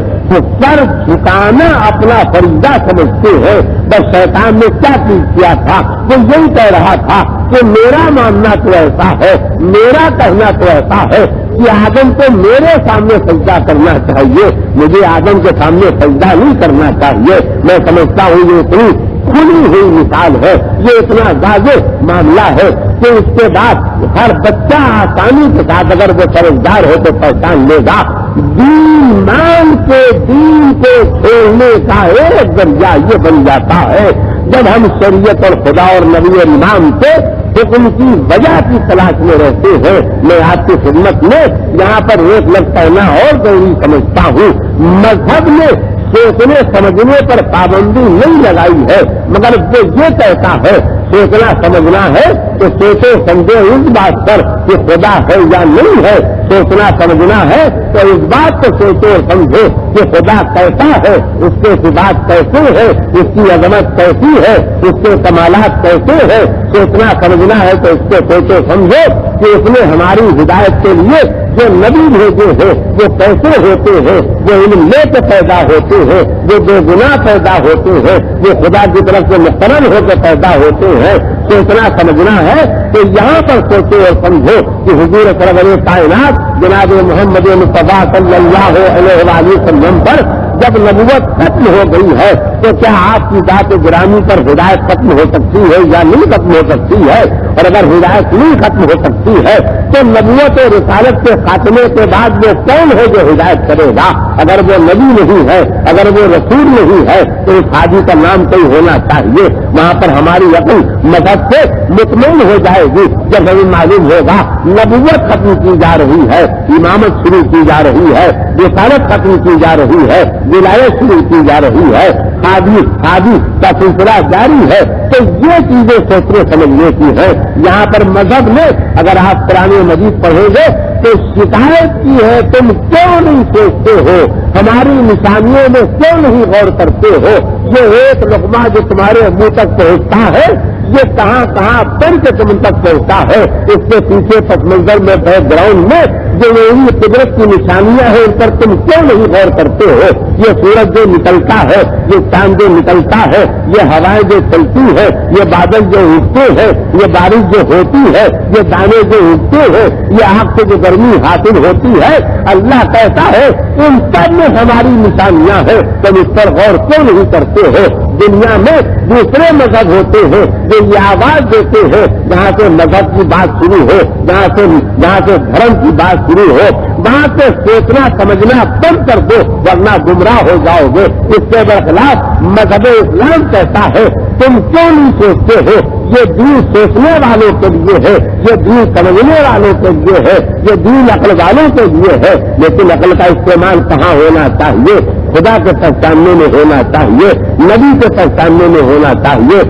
A: سر جھکانا اپنا فریضہ سمجھتے ہیں۔ بس شیطان نے کیا چیز کیا تھا؟ وہ یہی کہہ رہا تھا کہ میرا ماننا تو ایسا ہے، میرا کہنا تو ایسا ہے کہ آدم کو میرے سامنے سجدہ کرنا چاہیے، مجھے آدم کے سامنے سجدہ نہیں کرنا چاہیے۔ میں سمجھتا ہوں یہ اتنی کھلی ہوئی مثال ہے، یہ اتنا واضح معاملہ ہے کہ اس کے بعد ہر بچہ آسانی کے ساتھ اگر وہ سمجھدار ہو تو پہچان لے گا، دین مان کے دین کو چھوڑنے کا ایک ذریعہ یہ بن جاتا ہے جب ہم شریعت اور خدا اور نبی امام سے حکم کی وجہ کی تلاش میں رہتے ہیں۔ میں آپ کی خدمت میں یہاں پر ایک لفظ کہنا اور ضروری سمجھتا ہوں، مذہب نے سوچنے سمجھنے پر پابندی نہیں لگائی ہے، مگر وہ یہ کہتا ہے سوچنا سمجھنا ہے تو سوچو سمجھو اس بات پر کہ خدا ہے یا نہیں ہے سوچنا سمجھنا ہے تو اس بات کو سوچو اور سمجھو کہ خدا کیسا ہے، اس کے صفات کیسے ہے، اس کی عظمت کیسی ہے، اس کے کمالات کیسے ہے، سوچنا سمجھنا ہے تو اس کو سوچو سمجھو کہ اس نے ہماری ہدایت کے لیے جو نبی بھیجے ہیں وہ کیسے ہوتے ہیں، وہ علم لے کے پیدا ہوتے ہیں، وہ بے گناہ پیدا ہوتے ہیں، وہ خدا کی طرف سے مقرر ہو کے پیدا ہوتے ہیں، سوچنا سمجھنا ہے تو یہاں پر سوچو اور سمجھو کہ حضور سرور کائنات جناب محمد مصطفیٰ صلی اللہ علیہ وآلہ وسلم پر جب نبوت ختم ہو گئی ہے تو کیا آپ کی ذات گرامی پر ہدایت ختم ہو سکتی ہے یا نہیں ختم ہو سکتی ہے؟ اور اگر ہدایت نہیں ختم ہو سکتی ہے تو نبوت اور رسالت کے خاتمے کے بعد وہ کون ہے جو ہدایت کرے گا؟ اگر وہ نبی نہیں ہے، اگر وہ رسول نہیں ہے تو اس حاجی کا نام کوئی ہونا چاہیے۔ وہاں پر ہماری عقل مذہب سے مطمئن ہو جائے گی جب ہمیں معلوم ہوگا نبوت ختم کی جا رہی ہے، امامت شروع کی جا رہی ہے، رسالت ختم کی جا رہی ہے، ولایت شروع کی جا رہی ہے، حاجی کا سلسلہ جاری ہے۔ تو یہ چیزیں سوچنے سمجھنے کی ہے۔ یہاں پر مذہب میں اگر آپ قرآن مجید پڑھیں گے تو شکایت کی ہے تم کیوں نہیں سوچتے ہو، ہماری نشانیوں میں کیوں نہیں غور کرتے ہو؟ یہ ایک لقمہ جو تمہارے منہ تک پہنچتا ہے یہ کہاں کہاں بن کے تم تک پہنچتا ہے، اس کے پیچھے پس منظر میں بیک گراؤنڈ میں جو یہ قدرت کی نشانیاں ہیں ان پر تم کیوں نہیں غور کرتے ہو؟ یہ سورج جو نکلتا ہے، یہ چاند جو نکلتا ہے، یہ ہوائیں جو چلتی ہے، یہ بادل جو اٹھتے ہیں، یہ بارش جو ہوتی ہے، یہ دانے جو اٹھتے ہیں، یہ آگ سے جو گرمی حاصل ہوتی ہے، اللہ کہتا ہے ان سب میں ہماری نشانیاں ہیں، تم اس پر غور کیوں نہیں کرتے ہو؟ دنیا میں دوسرے مذہب ہوتے ہیں جو یہ آواز دیتے ہیں جہاں سے مذہب کی بات شروع ہو، جہاں سے دھرم کی بات شروع ہو وہاں سے سوچنا سمجھنا بند کر دو ورنہ گمراہ ہو جاؤ گے۔ اس کے برخلاف مذہب اسلام کہتا ہے تم کیوں نہیں سوچتے ہو؟ یہ دین سوچنے والوں کے لیے ہے، یہ دین سمجھنے والوں کے لیے ہے، یہ دین عقل والوں کے لیے ہے، لیکن عقل کا استعمال کہاں ہونا چاہیے؟ خدا کے پہچاننے میں ہونا چاہیے، نبی کے پہچاننے میں ہونا چاہیے،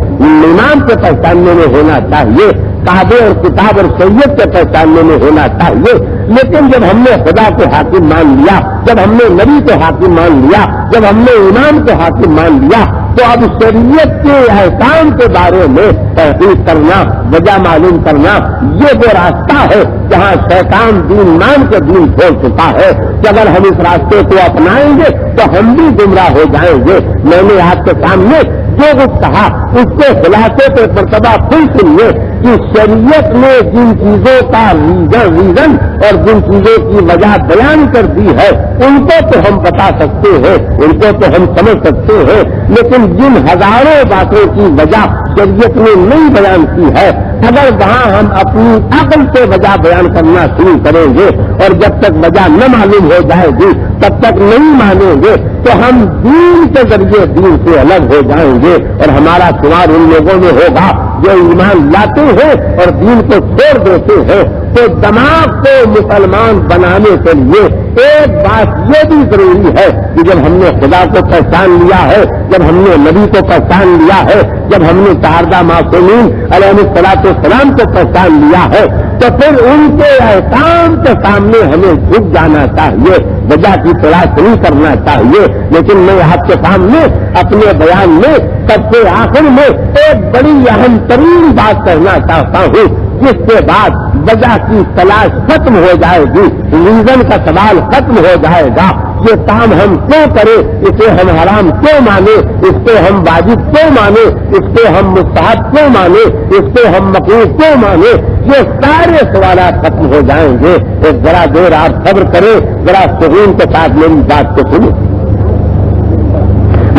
A: امام کے پہچاننے میں ہونا چاہیے، کعبے اور کتاب اور سید کے پہچاننے میں ہونا چاہیے۔ لیکن جب ہم نے خدا کو حاکم مان لیا، جب ہم نے نبی کو حاکم مان لیا، جب ہم نے امام کو حاکم مان لیا تو اب شریعت کے احکام کے بارے میں تحقیق کرنا، وجہ معلوم کرنا یہ وہ راستہ ہے جہاں شیطان دین مان کے دین چھوڑ چکا ہے کہ اگر ہم اس راستے کو اپنائیں گے تو ہم بھی گمراہ ہو جائیں گے۔ میں نے آپ کے سامنے جو کچھ کہا اس کے خلاصے پہ مرتبہ پھر سنیے کہ شریعت نے جن چیزوں کا ریزن اور جن چیزوں کی وجہ بیان کر دی ہے ان کو تو ہم بتا سکتے ہیں، ان کو تو ہم سمجھ سکتے ہیں، لیکن جن ہزاروں باتوں کی وجہ شریعت نے نہیں بیان کی ہے اگر وہاں ہم اپنی عقل سے وجہ بیان کرنا شروع کریں گے اور جب تک وجہ نہ معلوم ہو جائے گی تب تک نہیں مانیں گے تو ہم دین کے ذریعے دین سے الگ ہو جائیں گے اور ہمارا شمار ان لوگوں میں ہوگا جو ایمان لاتے ہیں اور دین کو چھوڑ دیتے ہیں۔ تو دماغ کو مسلمان بنانے کے لیے ایک بات یہ بھی ضروری ہے کہ جب ہم نے خدا کو پہچان لیا ہے، جب ہم نے نبی کو پہچان لیا ہے، جب ہم نے چاردہ معصومین علیہ الصلوۃ والسلام کو پہچان لیا ہے تو پھر ان کے احکام کے سامنے ہمیں جھک جانا چاہیے، وجہ کی تلاش نہیں کرنا چاہیے۔ لیکن میں آپ کے سامنے اپنے بیان میں سب سے آخر میں ایک بڑی اہم ترین بات کرنا چاہتا ہوں جس کے بعد وجہ کی تلاش ختم ہو جائے گی، ریزن کا سوال ختم ہو جائے گا۔ یہ کام ہم کیوں کریں، اسے ہم حرام کیوں مانے، اس کو ہم واجب کیوں مانے، اس کو ہم مستحب کیوں مانے، اس کو ہم مکروہ کیوں مانے، یہ سارے سوالات ختم ہو جائیں گے۔ ایک ذرا دیر آپ صبر کریں، ذرا سکون کے ساتھ میری بات کو سنیں۔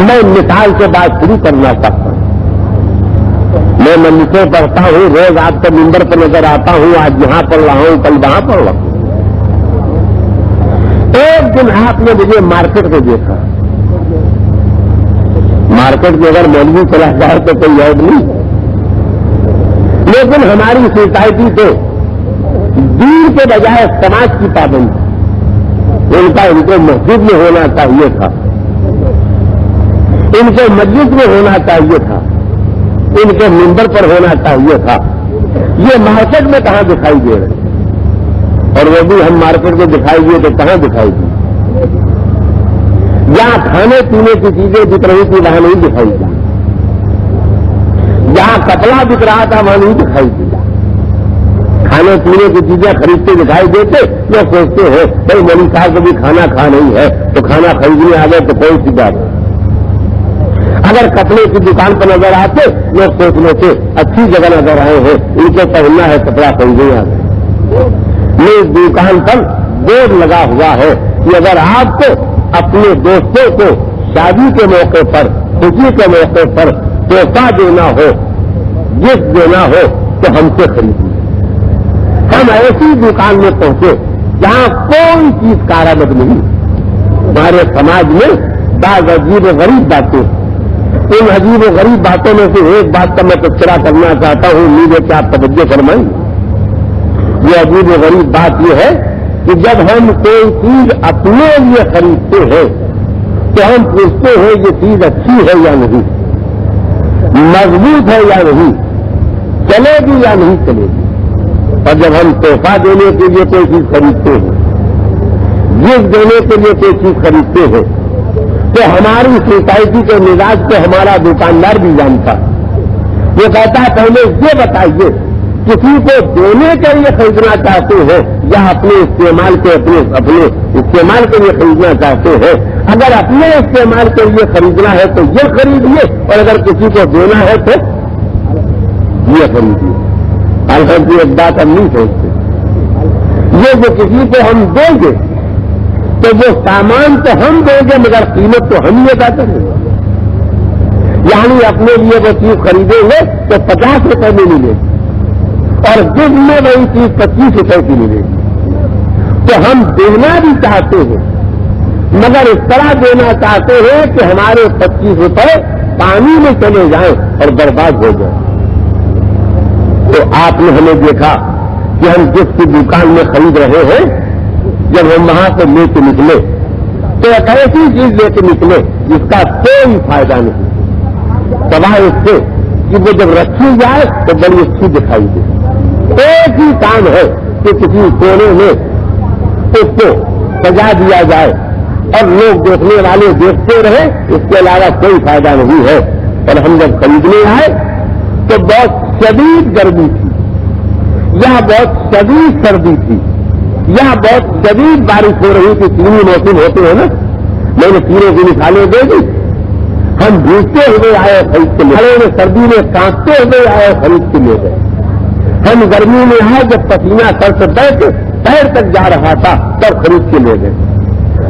A: میں مثال سے بات شروع کرنا چاہتا ہوں۔ میں منصوبے پڑھتا ہوں، روز آپ کے ممبر پر نظر آتا ہوں، آج یہاں پڑھ رہا ہوں، کل وہاں پڑھ رہا ہوں۔ ایک دن آپ نے مجھے مارکیٹ میں دیکھا، مارکیٹ میں اگر مولوی چلا جائے تو کوئی عیب نہیں، لیکن ہماری سوسائٹی سے دین کے بجائے سماج کی پابندی، ان کو مسجد میں ہونا چاہیے تھا، ان کو مسجد میں ہونا چاہیے تھا، ان کے ممبر پر ہونا چاہیے تھا، یہ مارکیٹ میں کہاں دکھائی دے رہے؟ اور وہ بھی ہم مارکیٹ میں دکھائی دیے تو کہاں دکھائی دی؟ جہاں کھانے پینے کی چیزیں بک رہی تھی وہاں نہیں دکھائی دی، جہاں کپڑا بک رہا تھا وہاں نہیں دکھائی دیا۔ کھانے پینے کی چیزیں خریدتے دکھائی دیتے، لوگ سوچتے ہیں بھائی مولوی صاحب کو بھی کھانا کھا نہیں ہے تو کھانا خریدنے آ گئے تو کوئی سی بات ہے۔ اگر کپڑے کی دکان پر نظر آتے لوگ سوچ لیتے اچھی جگہ نظر آئے ہیں، ان کو پہننا ہے کپڑا خریدنے آ گئے۔ اس دکان پر بورڈ لگا ہوا ہے کہ اگر آپ کو اپنے دوستوں کو شادی کے موقع پر، خوشی کے موقع پر تحفہ دینا ہو، گفٹ دینا ہو تو ہم سے خریدیے۔ ہم ایسی دکان میں پہنچے جہاں کوئی چیز کارآمد نہیں۔ ہمارے سماج میں بعض عجیب و غریب باتیں، ان عجیب و غریب باتوں میں سے ایک بات کا میں تذکرہ کرنا چاہتا ہوں، امید ہے کہ آپ توجہ فرمائیں۔ یہ عجیب و غریب بات یہ ہے کہ جب ہم کوئی چیز اپنے لیے خریدتے ہیں تو ہم پوچھتے ہیں یہ چیز اچھی ہے یا نہیں، مضبوط ہے یا نہیں، چلے گی یا نہیں چلے گی۔ اور جب ہم تحفہ دینے کے لیے کوئی چیز خریدتے ہیں، گفٹ دینے کے لیے کوئی چیز خریدتے ہیں تو ہماری سوسائٹی کے مزاج کو ہمارا دکاندار بھی جانتا ہے۔ وہ کہتا ہے پہلے یہ بتائیے کسی کو دینے کے لیے خریدنا چاہتے ہیں یا اپنے استعمال کے استعمال کے لیے خریدنا چاہتے ہیں؟ اگر اپنے استعمال کے لیے خریدنا ہے تو یہ خریدیے، اور اگر کسی کو دینا ہے تو یہ خریدیے۔ الحمد ایک بات ہم نہیں سوچتے، یہ جو کسی کو ہم دیں گے تو وہ سامان تو ہم دیں گے مگر قیمت تو ہم یہ ادا کریں گے۔ یعنی اپنے لیے وہ چیز خریدیں گے تو 50 روپے میں ملے گی اور جس میں وہی چیز 25 روپے کی ملے گی۔ تو ہم دینا بھی چاہتے ہیں مگر اس طرح دینا چاہتے ہیں کہ ہمارے 25 روپے پانی میں چلے جائیں اور برباد ہو جائیں۔ تو آپ نے ہمیں دیکھا کہ ہم جس کی دکان میں خرید رہے ہیں، جب ہم وہاں سے لے کے نکلے تو ایک ایسی چیز لے کے نکلے جس کا کوئی فائدہ نہیں، سوائے اس سے کہ وہ جب رکھی جائے تو بڑی اچھی دکھائی دے۔ ایک ہی کام ہے کہ کسی کونے میں اس کو سجا دیا جائے اور لوگ دیکھنے والے دیکھتے رہے، اس کے علاوہ کوئی فائدہ نہیں ہے۔ اور ہم جب خریدنے آئے تو بہت شدید گرمی تھی، یا بہت شدید سردی تھی، یا بہت شدید بارش ہو رہی تھی۔ تینوں موسم ہوتے ہیں نا، میں نے تینوں کی مثالیں دے دی۔ ہم بھیگتے ہوئے آئے خرید کے لیے، سردی میں کانپتے ہوئے آئے خرید کے لیے گئے۔ ہم گرمی میں آئے جب پسینہ سر سے پیر تک جا رہا تھا تب خرید کے لے گئے۔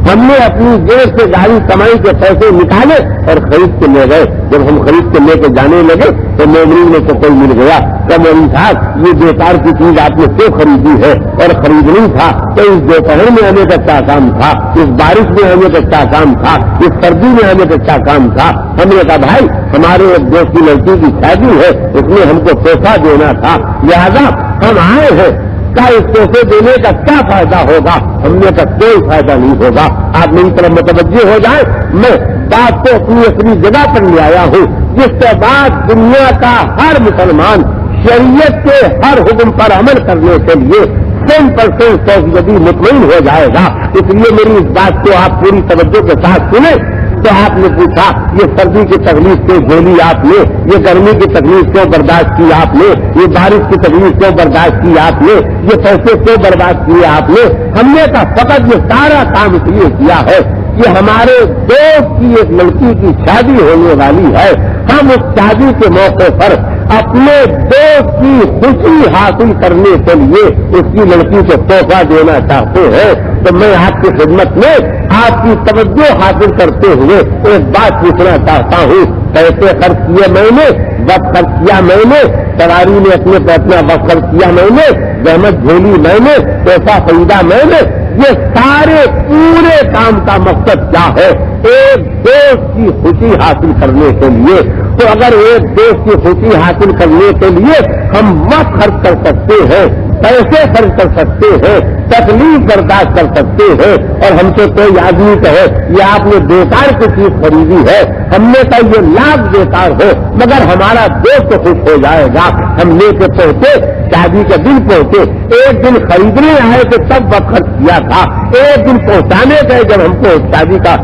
A: ہم نے اپنی جیب سے گاڑی کمائی کے پیسے نکالے اور خرید کے لے گئے۔ جب ہم خرید کے لے کے جانے لگے تو مومنین میں سے کوئی مل گیا کہ مولوی صاحب یہ بیکار کی چیز آپ نے کیوں خریدی ہے، اور خریدنی تھا تو اس دوپہر میں ہمیں کچا کام تھا، اس بارش میں ہمیں کچا کام تھا، اس سردی میں ہمیں کچا کام تھا۔ ہم نے کہا بھائی ہمارے ایک دوست کی لڑکی کی شادی ہے، اس میں ہم کو تحفہ دینا تھا، لہذا ہم آئے ہیں، کیا اس تحفے دینے کا کیا فائدہ ہوگا؟ ہم نے کہا کوئی فائدہ نہیں ہوگا، آپ میری طرف متوجہ ہو جائیں۔ میں بات کو اپنی جگہ پر لے آیا ہوں جس کے بعد دنیا کا ہر مسلمان شریعت کے ہر حکم پر عمل کرنے کے لیے 100% مطمئن ہو جائے گا۔ اس لیے میری اس بات کو آپ پوری توجہ کے ساتھ سنیں۔ تو آپ نے پوچھا یہ سردی کی تکلیف کیوں جھیلی آپ نے، یہ گرمی کی تکلیف کیوں برداشت کی آپ نے، یہ بارش کی تکلیف کیوں برداشت کی آپ نے، یہ پیسے کیوں برباد کیے آپ نے؟ ہم نے کہا فقط یہ سارا کام اس لیے کیا ہے کہ ہمارے دوست کی ایک لڑکی کی شادی ہونے والی ہے، ہم اس شادی کے موقع پر اپنے دوست کی خوشی حاصل کرنے کے لیے اس کی لڑکی کو تحفہ دینا چاہتے ہیں۔ تو میں آپ کی خدمت میں آپ کی توجہ حاصل کرتے ہوئے ایک بات پوچھنا چاہتا ہوں۔ پیسے خرچ کیے میں نے، وقت خرچ کیا میں نے، سواری میں اپنے پہ اپنا وقت خرچ کیا میں نے، زحمت جھیلی میں نے، پیسہ خریدا میں نے، یہ سارے پورے کام کا مقصد کیا ہے ایک دوست کی خوشی حاصل کرنے کے لیے. تو اگر ایک دوست کی خوشی حاصل کرنے کے لیے ہم وقت خرچ کر سکتے ہیں, پیسے خرچ کر سکتے ہیں, تکلیف برداشت کر سکتے ہیں, اور ہم سے کوئی آدمی کہے یہ آپ نے بیکار کی چیز خریدی ہے, ہم نے کہا یہ لاکھ بیکار ہو, مگر ہمارا دوست خوش ہو جائے گا. ہم لے کے پہنچے, شادی کے دن پہنچے, ایک دن خریدنے آئے تو تب وقت خرچ کیا تھا, ایک دن پہنچانے گئے جب ہم کو شادی کا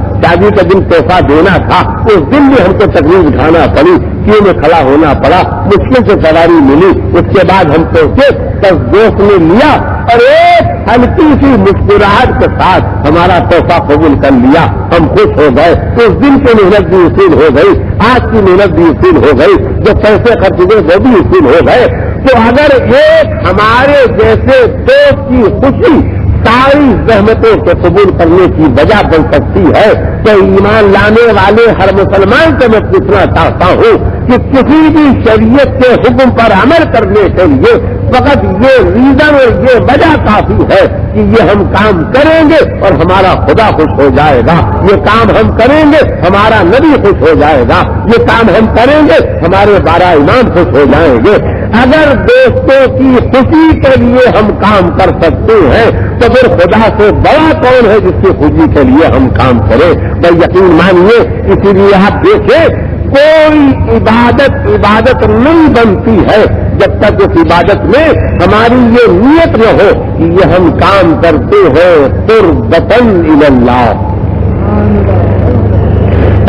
A: دن تحفہ دینا تھا, اس دن بھی ہم کو تکلیف اٹھانا پڑی, کیوں میں کھڑا ہونا پڑا, مشکل سے سواری ملی, اس کے بعد ہم پہنچے تب دوست نے لیا اور ایک ہلکی سی مسکراہٹ کے ساتھ ہمارا تحفہ قبول کر لیا, ہم خوش ہو گئے. اس دن کی محنت بھی اصول ہو گئی, آج کی محنت بھی اصول ہو گئی, جو پیسے خرچ ہوئے وہ بھی اصول ہو گئے. تو اگر ایک ہمارے جیسے دوست کی خوشی ساری زحمتوں سے قبول کرنے کی وجہ بن سکتی ہے, تو ایمان لانے والے ہر مسلمان سے میں پوچھنا چاہتا ہوں کہ کسی بھی شریعت کے حکم پر عمل کرنے کے لیے فقط یہ ریزن اور یہ وجہ کافی ہے کہ یہ ہم کام کریں گے اور ہمارا خدا خوش ہو جائے گا, یہ کام ہم کریں گے ہمارا نبی خوش ہو جائے گا, یہ کام ہم کریں گے ہمارے 12 امام خوش ہو جائیں گے. اگر دوستوں کی خوشی کے لیے ہم کام کر سکتے ہیں تو پھر خدا سے بڑا کون ہے جس کی خوشی کے لیے ہم کام کریں. تو یقین مانیے, اسی لیے آپ دیکھیں کوئی عبادت نہیں بنتی ہے جب تک اس عبادت میں ہماری یہ نیت نہ ہو کہ یہ ہم کام کرتے ہیں قربتاً اللہ.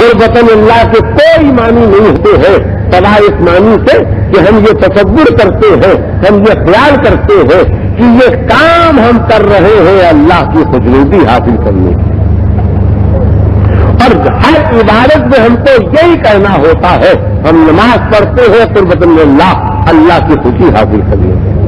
A: قربتاً اللہ کے کوئی معنی نہیں ہوتے ہیں سوائے اس معنی سے کہ ہم یہ تصور کرتے ہیں, ہم یہ خیال کرتے ہیں کہ یہ کام ہم کر رہے ہیں اللہ کی خوشنودی حاصل کرنے کی. اور ہر عبادت میں ہم کو یہی کہنا ہوتا ہے, ہم نماز پڑھتے ہیں قربتاً اللہ کی خوشی حاصل کرنے کے لیے,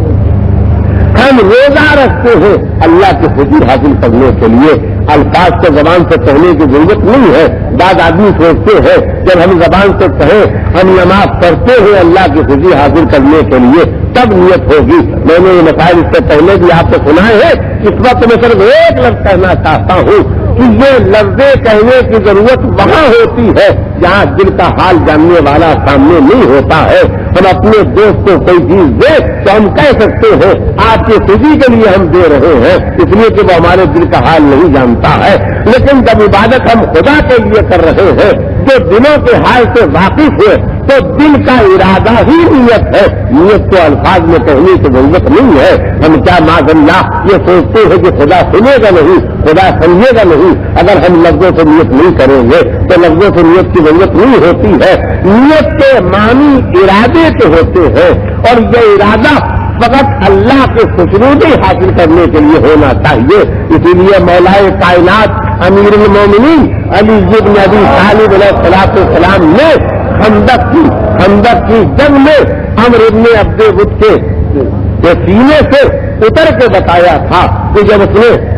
A: ہم روزہ رکھتے ہیں اللہ کی خوشی حاصل کرنے کے لیے. الفاظ کو زبان سے کہنے کی ضرورت نہیں ہے. بعض آدمی سوچتے ہیں جب ہم زبان سے کہیں ہم نماز پڑھتے ہیں اللہ کی خوشی حاصل کرنے کے لیے تب نیت ہوگی. میں نے یہ مسائل اس سے پہلے بھی آپ کو سنائے ہیں. اس وقت میں صرف ایک لفظ کہنا چاہتا ہوں کہ یہ لفظیں کہنے کی ضرورت وہاں ہوتی ہے جہاں دل کا حال جاننے والا سامنے نہیں ہوتا ہے. ہم اپنے دوست کو کوئی چیز دے تو ہم کہہ سکتے ہیں آپ کی خوشی کے لیے ہم دے رہے ہیں, اس لیے کہ وہ ہمارے دل کا حال نہیں جانتا ہے. لیکن جب عبادت ہم خدا کے لیے کر رہے ہیں جو دلوں کے حال سے واقف ہے تو دل کا ارادہ ہی نیت ہے. نیت کو الفاظ میں کہنے کی ضرورت نہیں ہے. ہم کیا معاذ اللہ یہ سوچتے ہیں کہ خدا سنے گا نہیں, خدا سمجھے گا نہیں. اگر ہم لفظوں سے نیت نہیں کریں گے تو لفظوں سے نیت کی ضرورت نہیں ہوتی ہے. نیت کے معنی ارادے کے ہوتے ہیں اور یہ ارادہ فقط اللہ کے خوشنودی حاصل کرنے کے لیے ہونا چاہیے. اسی لیے مولائے کائنات امیر المومنین علی بن ابی طالب علیہ السلام نے خندق کی جنگ میں عمرو بن عبد ود کے سینے سے اتر کے بتایا تھا کہ جب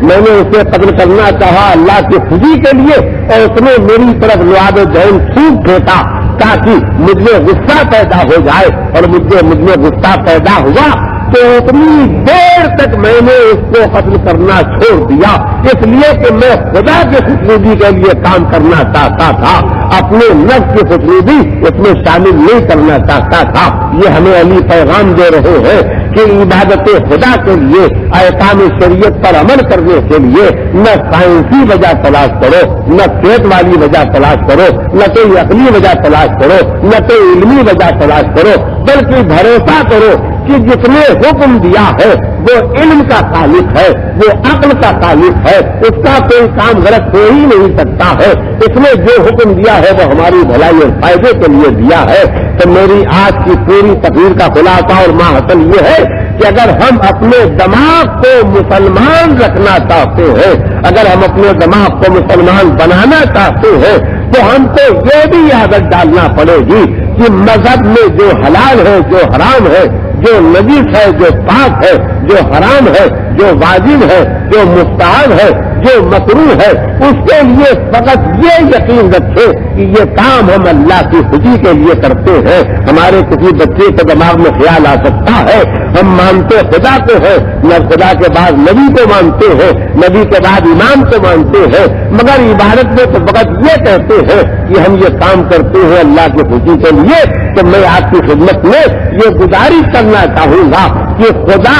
A: میں نے اسے قتل کرنا چاہا اللہ کی خوشی کے لیے اور اس نے میری طرف لعاب جہن چھوٹ پھینکا تاکہ مجھ میں غصہ پیدا ہو جائے اور مجھ میں غصہ پیدا ہوا تو اتنی دیر تک میں نے اس کو قتل کرنا چھوڑ دیا, اس لیے کہ میں خدا کی خوشنودی کے لیے کام کرنا چاہتا تھا, اپنے نفس کی خوشنودی اس میں شامل نہیں کرنا چاہتا تھا. یہ ہمیں علی پیغام دے رہے ہیں کہ عبادت خدا کے لیے احکام شریعت پر عمل کرنے کے لیے نہ سائنسی وجہ تلاش کرو, نہ صحت والی وجہ تلاش کرو, نہ کوئی عقلی وجہ تلاش کرو, نہ کوئی علمی وجہ تلاش کرو, بلکہ بھروسہ کرو کہ جس نے حکم دیا ہے وہ علم کا خالق ہے, وہ عقل کا خالق ہے, اس کا کوئی کام غلط ہو ہی نہیں سکتا ہے. اس نے جو حکم دیا ہے وہ ہماری بھلائی اور فائدے کے لیے دیا ہے. تو میری آج کی پوری تقریر کا خلاصہ اور ماحصل یہ ہے کہ اگر ہم اپنے دماغ کو مسلمان رکھنا چاہتے ہیں, اگر ہم اپنے دماغ کو مسلمان بنانا چاہتے ہیں تو ہم کو یہ بھی عادت ڈالنا پڑے گی کہ مذہب میں جو حلال ہے, جو حرام ہے, جو نجس ہے, جو پاک ہے, جو حرام ہے, جو واجب ہے, جو مستحب ہے, جو مکروہ ہے اس کے لیے فقط یہ یقین رکھے کہ یہ کام ہم اللہ کی خوشی کے لیے کرتے ہیں. ہمارے کسی بچے کے دماغ میں خیال آ سکتا ہے ہم مانتے خدا کو ہے، نہ خدا کے بعد نبی کو مانتے ہیں، نبی کے بعد امام کو مانتے ہیں، مگر عبادت میں تو فقط یہ کہتے ہیں کہ ہم یہ کام کرتے ہیں اللہ کی خوشی کے لیے. تو میں آپ کی خدمت میں یہ گزارش کرنا چاہوں گا کہ خدا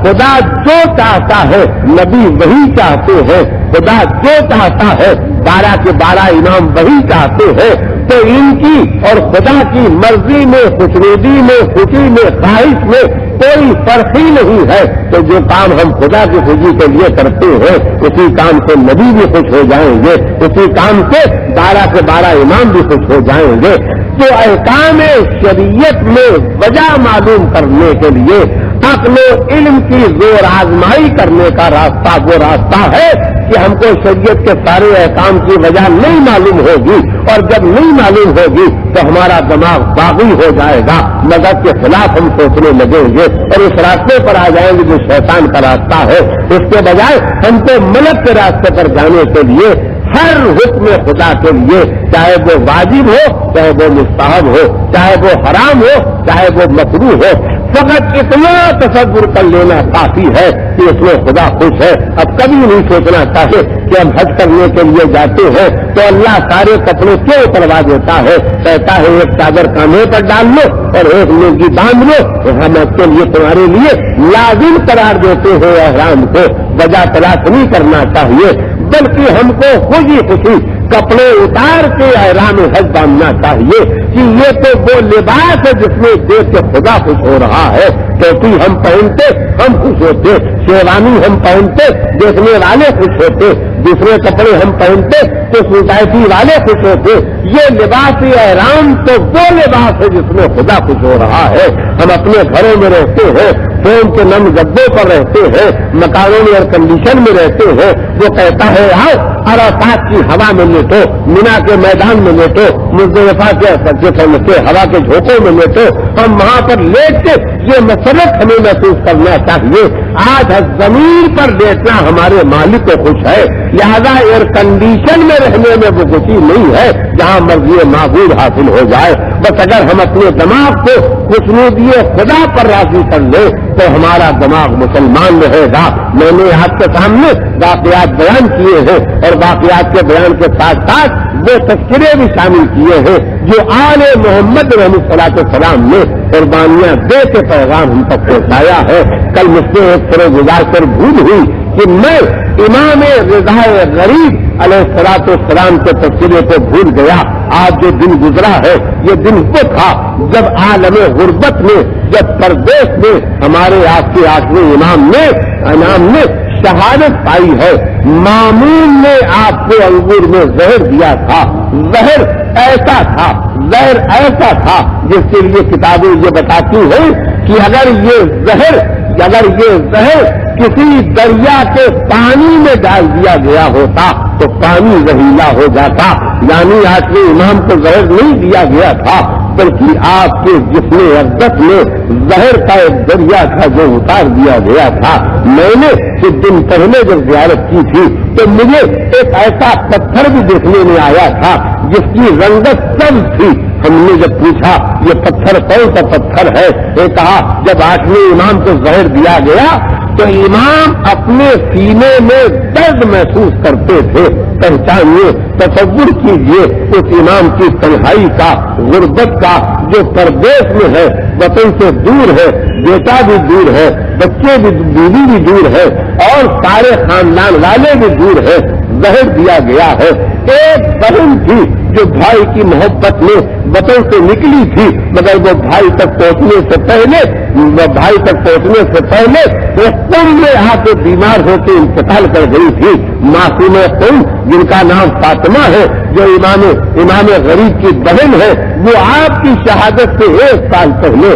A: جو چاہتا ہے نبی وہی چاہتے ہیں، خدا جو چاہتا ہے 12 کے 12 امام وہی چاہتے ہیں. تو ان کی اور خدا کی مرضی میں، خوشنودی میں، خوشی میں، خواہش میں کوئی فرق ہی نہیں ہے. تو جو کام ہم خدا کی خوشی کے لیے کرتے ہیں اسی کام سے نبی بھی خوش ہو جائیں گے، اسی کام سے 12 کے 12 امام بھی خوش ہو جائیں گے. تو احکام شریعت میں وجہ معلوم کرنے کے لیے عقل و علم کی زور آزمائی کرنے کا راستہ وہ راستہ ہے کہ ہم کو شریعت کے سارے احکام کی وجہ نہیں معلوم ہوگی، اور جب نہیں معلوم ہوگی تو ہمارا دماغ باغی ہو جائے گا، مذہب کے خلاف ہم سوچنے لگیں گے اور اس راستے پر آ جائیں گے جو شیطان کا راستہ ہے. اس کے بجائے ہم کو ملک کے راستے پر جانے کے لیے ہر حکم خدا کے لیے، چاہے وہ واجب ہو، چاہے وہ مستحب ہو، چاہے وہ حرام ہو، چاہے وہ مکروہ ہو، فقط اتنا تصور کر لینا کافی ہے کہ اس میں خدا خوش ہے. اب کبھی نہیں سوچنا چاہے کہ ہم حج کرنے کے لیے جاتے ہیں تو اللہ سارے کپڑے کیوں اتروا دیتا ہے، کہتا ہے ایک چادر کاندھے پر ڈال لو اور ایک لنگی باندھ لو، ہم اس کے لیے تمہارے لیے لازم قرار دیتے ہیں احرام کو. وجہ تلاش نہیں کرنا چاہیے بلکہ ہم کو خوشی خوشی کپڑے اتار کے احرام حج باندھنا چاہیے کہ یہ تو وہ لباس ہے جس میں دیکھ کے خدا خوش ہو رہا ہے. ٹوپی ہم پہنتے ہم خوش ہوتے، شیروانی ہم پہنتے دیکھنے والے خوش ہوتے، دوسرے کپڑے ہم پہنتے تو سوسائٹی والے خوش ہوتے. یہ لباس احرام تو وہ لباس ہے جس میں خدا خوش ہو رہا ہے. ہم اپنے گھروں میں رہتے ہیں، فون کے نم گدوں پر رہتے ہیں، مکانوں میں ایئر کنڈیشن میں رہتے ہیں. وہ کہتا ہے آؤ عرفات کی ہوا میں لیٹو، مینا کے میدان میں لیٹو، مزدلفہ کے ہوا کے جھونکوں میں لیٹو. ہم وہاں پر لیٹ کے یہ مسلط ہمیں محسوس کرنا چاہیے آج زمین پر لیٹنا ہمارے مالک کو خوش ہے، لہذا ایئر کنڈیشن میں رہنے میں وہ خوشی نہیں ہے جہاں مرضی معبود حاصل ہو جائے. بس اگر ہم اپنے دماغ کو خوشنودی خدا پر راضی کر لیں تو ہمارا دماغ مسلمان رہے گا. میں نے آپ کے سامنے واقعات بیان کیے ہیں اور واقعات کے بیان کے ساتھ ساتھ وہ تذکرے بھی شامل کیے ہیں جو آل محمد رحمۃ اللہ السلام نے قربانیاں دے کے پیغام ہم تک پہنچایا ہے. کل مجھ سے ایک طرح گزار کر بھول ہوئی کہ میں امام رضا غریب علیہ الصلوۃ والسلام کے تذکرے کو بھول گیا. آج جو دن گزرا ہے یہ دن وہ تھا جب عالم غربت میں، جب پردیش میں ہمارے آپ کے 8ویں امام نے شہادت پائی ہے. مامون نے آپ کو انگور میں زہر دیا تھا، زہر ایسا تھا جس کے لیے کتابیں یہ بتاتی ہیں کہ اگر یہ زہر کسی دریا کے پانی میں ڈال دیا گیا ہوتا تو پانی زہریلا ہو جاتا. یعنی 8ویں امام کو زہر نہیں دیا گیا تھا بلکہ آپ کے جسم عزت میں زہر کا ایک دریا تھا جو اتار دیا گیا تھا. میں نے کچھ دن پہلے جب زیارت کی تھی تو مجھے ایک ایسا پتھر بھی دیکھنے میں آیا تھا جس کی رنگت سبز تھی. ہم نے جب پوچھا یہ پتھر کون سا پتھر ہے، یہ کہا جب 8ویں امام کو زہر دیا گیا تو امام اپنے سینے میں درد محسوس کرتے تھے. پہچانیے، تصور کیجیے اس امام کی تنہائی کا، غربت کا، جو پردیش میں ہے، وطن سے دور ہے، بیٹا بھی دور ہے، بچے بھی، بیوی بھی دور ہے اور سارے خاندان والے بھی دور ہے. زہر دیا گیا ہے. ایک بہن تھی جو بھائی کی محبت میں وطن سے نکلی تھی مگر وہ بھائی تک پہنچنے سے پہلے وہ قوم میں آ کے بیمار ہو کے انتقال کر گئی تھی. معصوم قوم جن کا نام فاطمہ ہے، جو امام غریب کی بہن ہے، وہ آپ کی شہادت سے 1 سال پہلے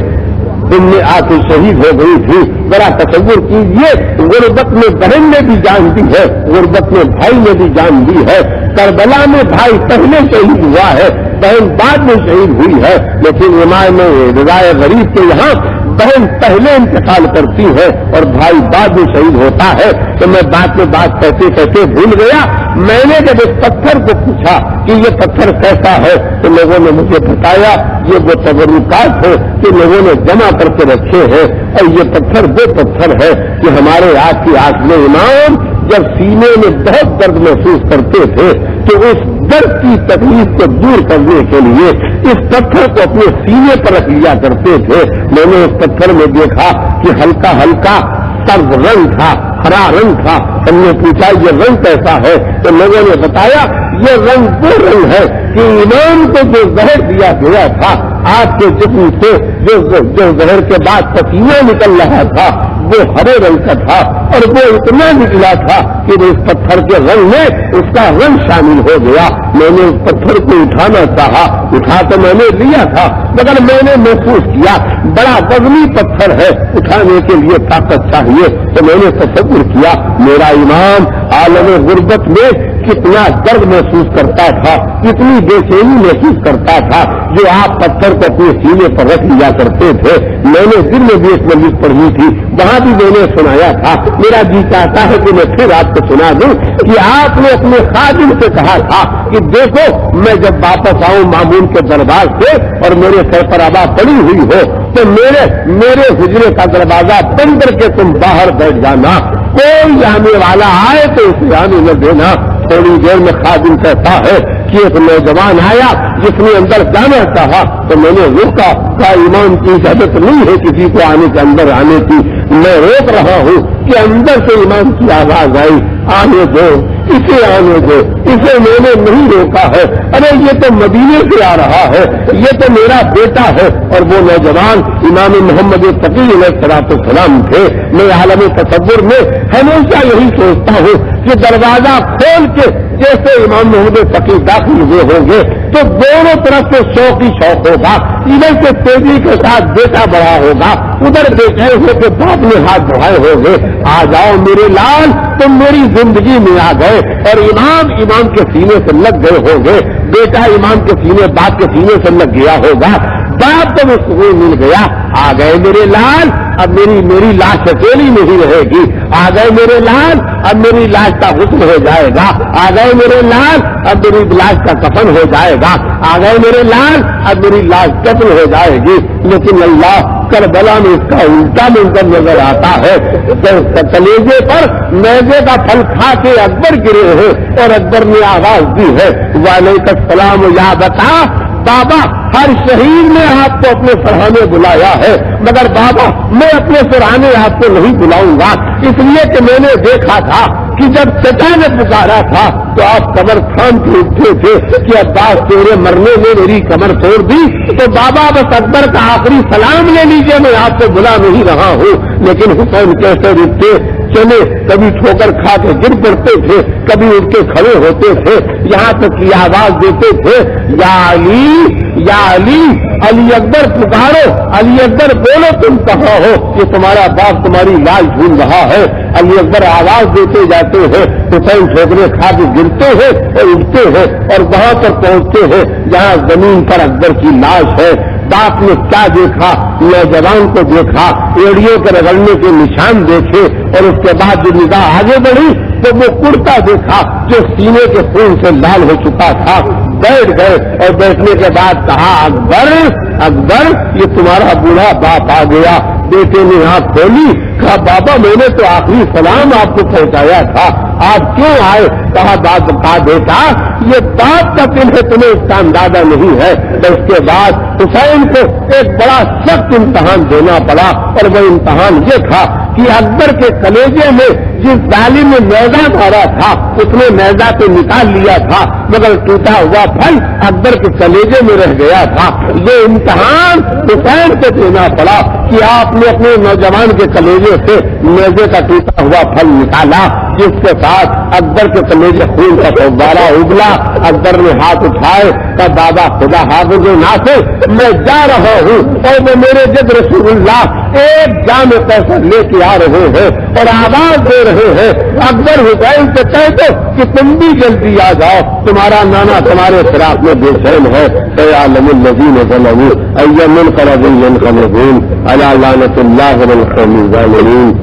A: دن میں آ کے شہید ہو گئی تھی. ذرا تصور کیجیے، غربت میں بہن نے بھی جان دی ہے، غربت میں بھائی نے بھی جان دی ہے. کربلا میں بھائی پہلے شہید ہوا ہے، بہن بعد میں شہید ہوئی ہے، لیکن امام رضا غریب کے یہاں بہن پہلے انتقال کرتی ہے اور بھائی بعد میں شہید ہوتا ہے تو میں بات میں بات کہتے کہتے بھول گیا. میں نے جب اس پتھر کو پوچھا کہ یہ پتھر کیسا ہے تو لوگوں نے مجھے بتایا یہ وہ تبرکات ہے کہ لوگوں نے جمع کر کے رکھے ہیں اور یہ پتھر وہ پتھر ہے کہ ہمارے آج کی آخر امام جب سینے میں بہت درد محسوس کرتے تھے تو اس درد کی تکلیف کو دور کرنے کے لیے اس پتھر کو اپنے سینے پر رکھ لیا کرتے تھے. میں نے اس پتھر میں دیکھا کہ ہلکا ہلکا سبز رنگ تھا, ہرا رنگ تھا. ہم نے پوچھا یہ رنگ کیسا ہے تو لوگوں نے بتایا یہ رنگ وہ رنگ ہے کہ امام کو جو زہر دیا گیا تھا آپ کے جسم سے جو زہر کے بعد پسینہ نکل رہا تھا وہ ہرے رنگ کا تھا اور وہ اتنا نکلا تھا کہ اس پتھر کے رنگ میں اس کا رنگ شامل ہو گیا. میں نے اس پتھر کو اٹھانا چاہا, اٹھا تو میں نے لیا تھا مگر میں نے محسوس کیا بڑا وزنی پتھر ہے, اٹھانے کے لیے طاقت چاہیے. تو میں نے تصور کیا میرا امام عالم غربت میں کتنا درد محسوس کرتا تھا, کتنی بے چینی محسوس کرتا تھا جو آپ پتھر کو اپنے سینے پر رکھ لیا کرتے تھے. میں نے دن میں بھی ایک مجلس پڑھی تھی, وہاں بھی میں نے سنایا تھا. میرا جی چاہتا ہے کہ میں پھر آپ کو سنا دوں کہ آپ نے اپنے خادم سے کہا تھا کہ دیکھو میں جب واپس آؤں مامون کے دربار سے اور میرے سر پر آبا پڑی ہوئی ہو تو میرے حجرے کا دروازہ بند کر کے تم باہر بیٹھ جانا, کوئی آنے والا آئے تو اسے آنے نہ دینا. تھوڑی دیر میں خادم کہتا ہے کہ ایک نوجوان آیا جس نے اندر جانا چاہا تو میں نے روکا, کا امام کی اجازت نہیں ہے کسی کو آنے کے اندر آنے کی. میں روک رہا ہوں کہ اندر سے امام کی آواز آئی آنے دو, اسے آنے دو. اسے میں نے نہیں روکا ہے, ارے یہ تو مدینے سے آ رہا ہے, یہ تو میرا بیٹا ہے. اور وہ نوجوان امام محمد تقی علیہ السلام تھے. میں عالم تصور میں ہمیشہ یہی سوچتا ہوں کہ دروازہ کھول کے جیسے امام محمد تقی داخل ہوئے ہوں گے تو دونوں طرف سے شوق ہی شوق ہوگا. ادھر سے تیزی کے ساتھ بیٹا بڑا ہوگا, ادھر بیٹھے ہوئے کے باپ نے ہاتھ بڑھائے ہوں گے, آ جاؤ میرے لال تم میری زندگی میں آ گئے. اور امام کے سینے سے لگ گئے ہوں گے, بیٹا امام کے سینے باپ کے سینے سے لگ گیا ہوگا, باپ کو بھی سکون مل گیا. آ گئے میرے لال, اب میری لاش اکیلی نہیں رہے گی. آ گئے میرے لال, اب میری لاش کا حسن ہو جائے گا. آ گئے میرے لال, اب میری لاش کا کفن ہو جائے گا. آ گئے میرے لال, اب میری لاش دفن ہو جائے گی. لیکن اللہ کربلا میں اس کا الٹا منظر نظر آتا ہے. کلیجے پر میوے کا پھل کھا کے اکبر گرے ہیں اور اکبر نے آواز دی ہے وعلیکم السلام یا بتا بابا, ہر شہید نے آپ کو اپنے سراہنے بلایا ہے مگر بابا میں اپنے سراہنے آپ کو نہیں بلاؤں گا, اس لیے کہ میں نے دیکھا تھا کہ جب چچا نے پکارا تھا تو آپ کمر تھام کے اٹھے تھے کہ عباس تیرے مرنے میں میری کمر توڑ دی. تو بابا بس اکبر کا آخری سلام لے لیجیے, میں آپ کو بلا نہیں رہا ہوں. لیکن حسین کیسے رکتے چلے, کبھی ٹھوکر کھا کے گر پڑتے تھے, کبھی اٹھ کے کھڑے ہوتے تھے, یہاں تک کی آواز دیتے تھے یا علی یا علی, علی اکبر پکارو, علی اکبر بولو تم کہاں ہو, یہ تمہارا باپ تمہاری لاش ڈھونڈ رہا ہے. علی اکبر آواز دیتے جاتے ہیں, حسین ٹھوکرے کھا کے گرتے ہیں اور اٹھتے ہیں اور وہاں پر پہنچتے ہیں جہاں زمین پر اکبر کی لاش ہے. باپ نے کیا دیکھا, نوجوان کو دیکھا, ایڑیوں کے رگڑنے کے نشان دیکھے اور اس کے بعد جو نگاہ آگے بڑھی تو وہ کرتا دیکھا جو سینے کے خون سے لال ہو چکا تھا. بیٹھ گئے اور بیٹھنے کے بعد کہا اکبر اکبر یہ تمہارا بوڑھا باپ آ گیا. بیٹے نے آنکھ کھولی, کہا بابا میں نے تو آخری سلام آپ کو پہنچایا تھا, آپ کیوں آئے؟ کہا بیٹا یہ باپ کا دل ہے, تمہیں اس کا اندازہ نہیں ہے. تو اس کے بعد حسین کو ایک بڑا سخت امتحان دینا پڑا اور وہ امتحان یہ تھا کہ اکبر کے کلیجے میں جس ظالم نے نیزہ مارا تھا اس نے نیزہ کو نکال لیا تھا مگر ٹوٹا ہوا پھل اکبر کے کلیجے میں رہ گیا تھا. یہ امتحان حسین کو دینا پڑا کہ آپ نے اپنے نوجوان کے کلیجے سے نیزے کا ٹوٹا ہوا پھل نکالا. جس کے ساتھ اکبر کے کلیجے خون کا فوارہ ابلا. اکبر نے ہاتھ اٹھائے کہ بابا خدا حافظ ناصر میں جا رہا ہوں اور میں میرے جد رسول اللہ ایک جامع پیسہ لے کے آ رہے ہیں اور آواز دے رہے ہیں. اکبر حسین سے کہہ دو کہ تم بھی جلدی آ جاؤ, تمہارا نانا تمہارے فراق میں بے چین ہے. اے عالم الذین ظلموا ای منقلب ینقلبون علی لعنۃ اللہ والقوم الظالمین.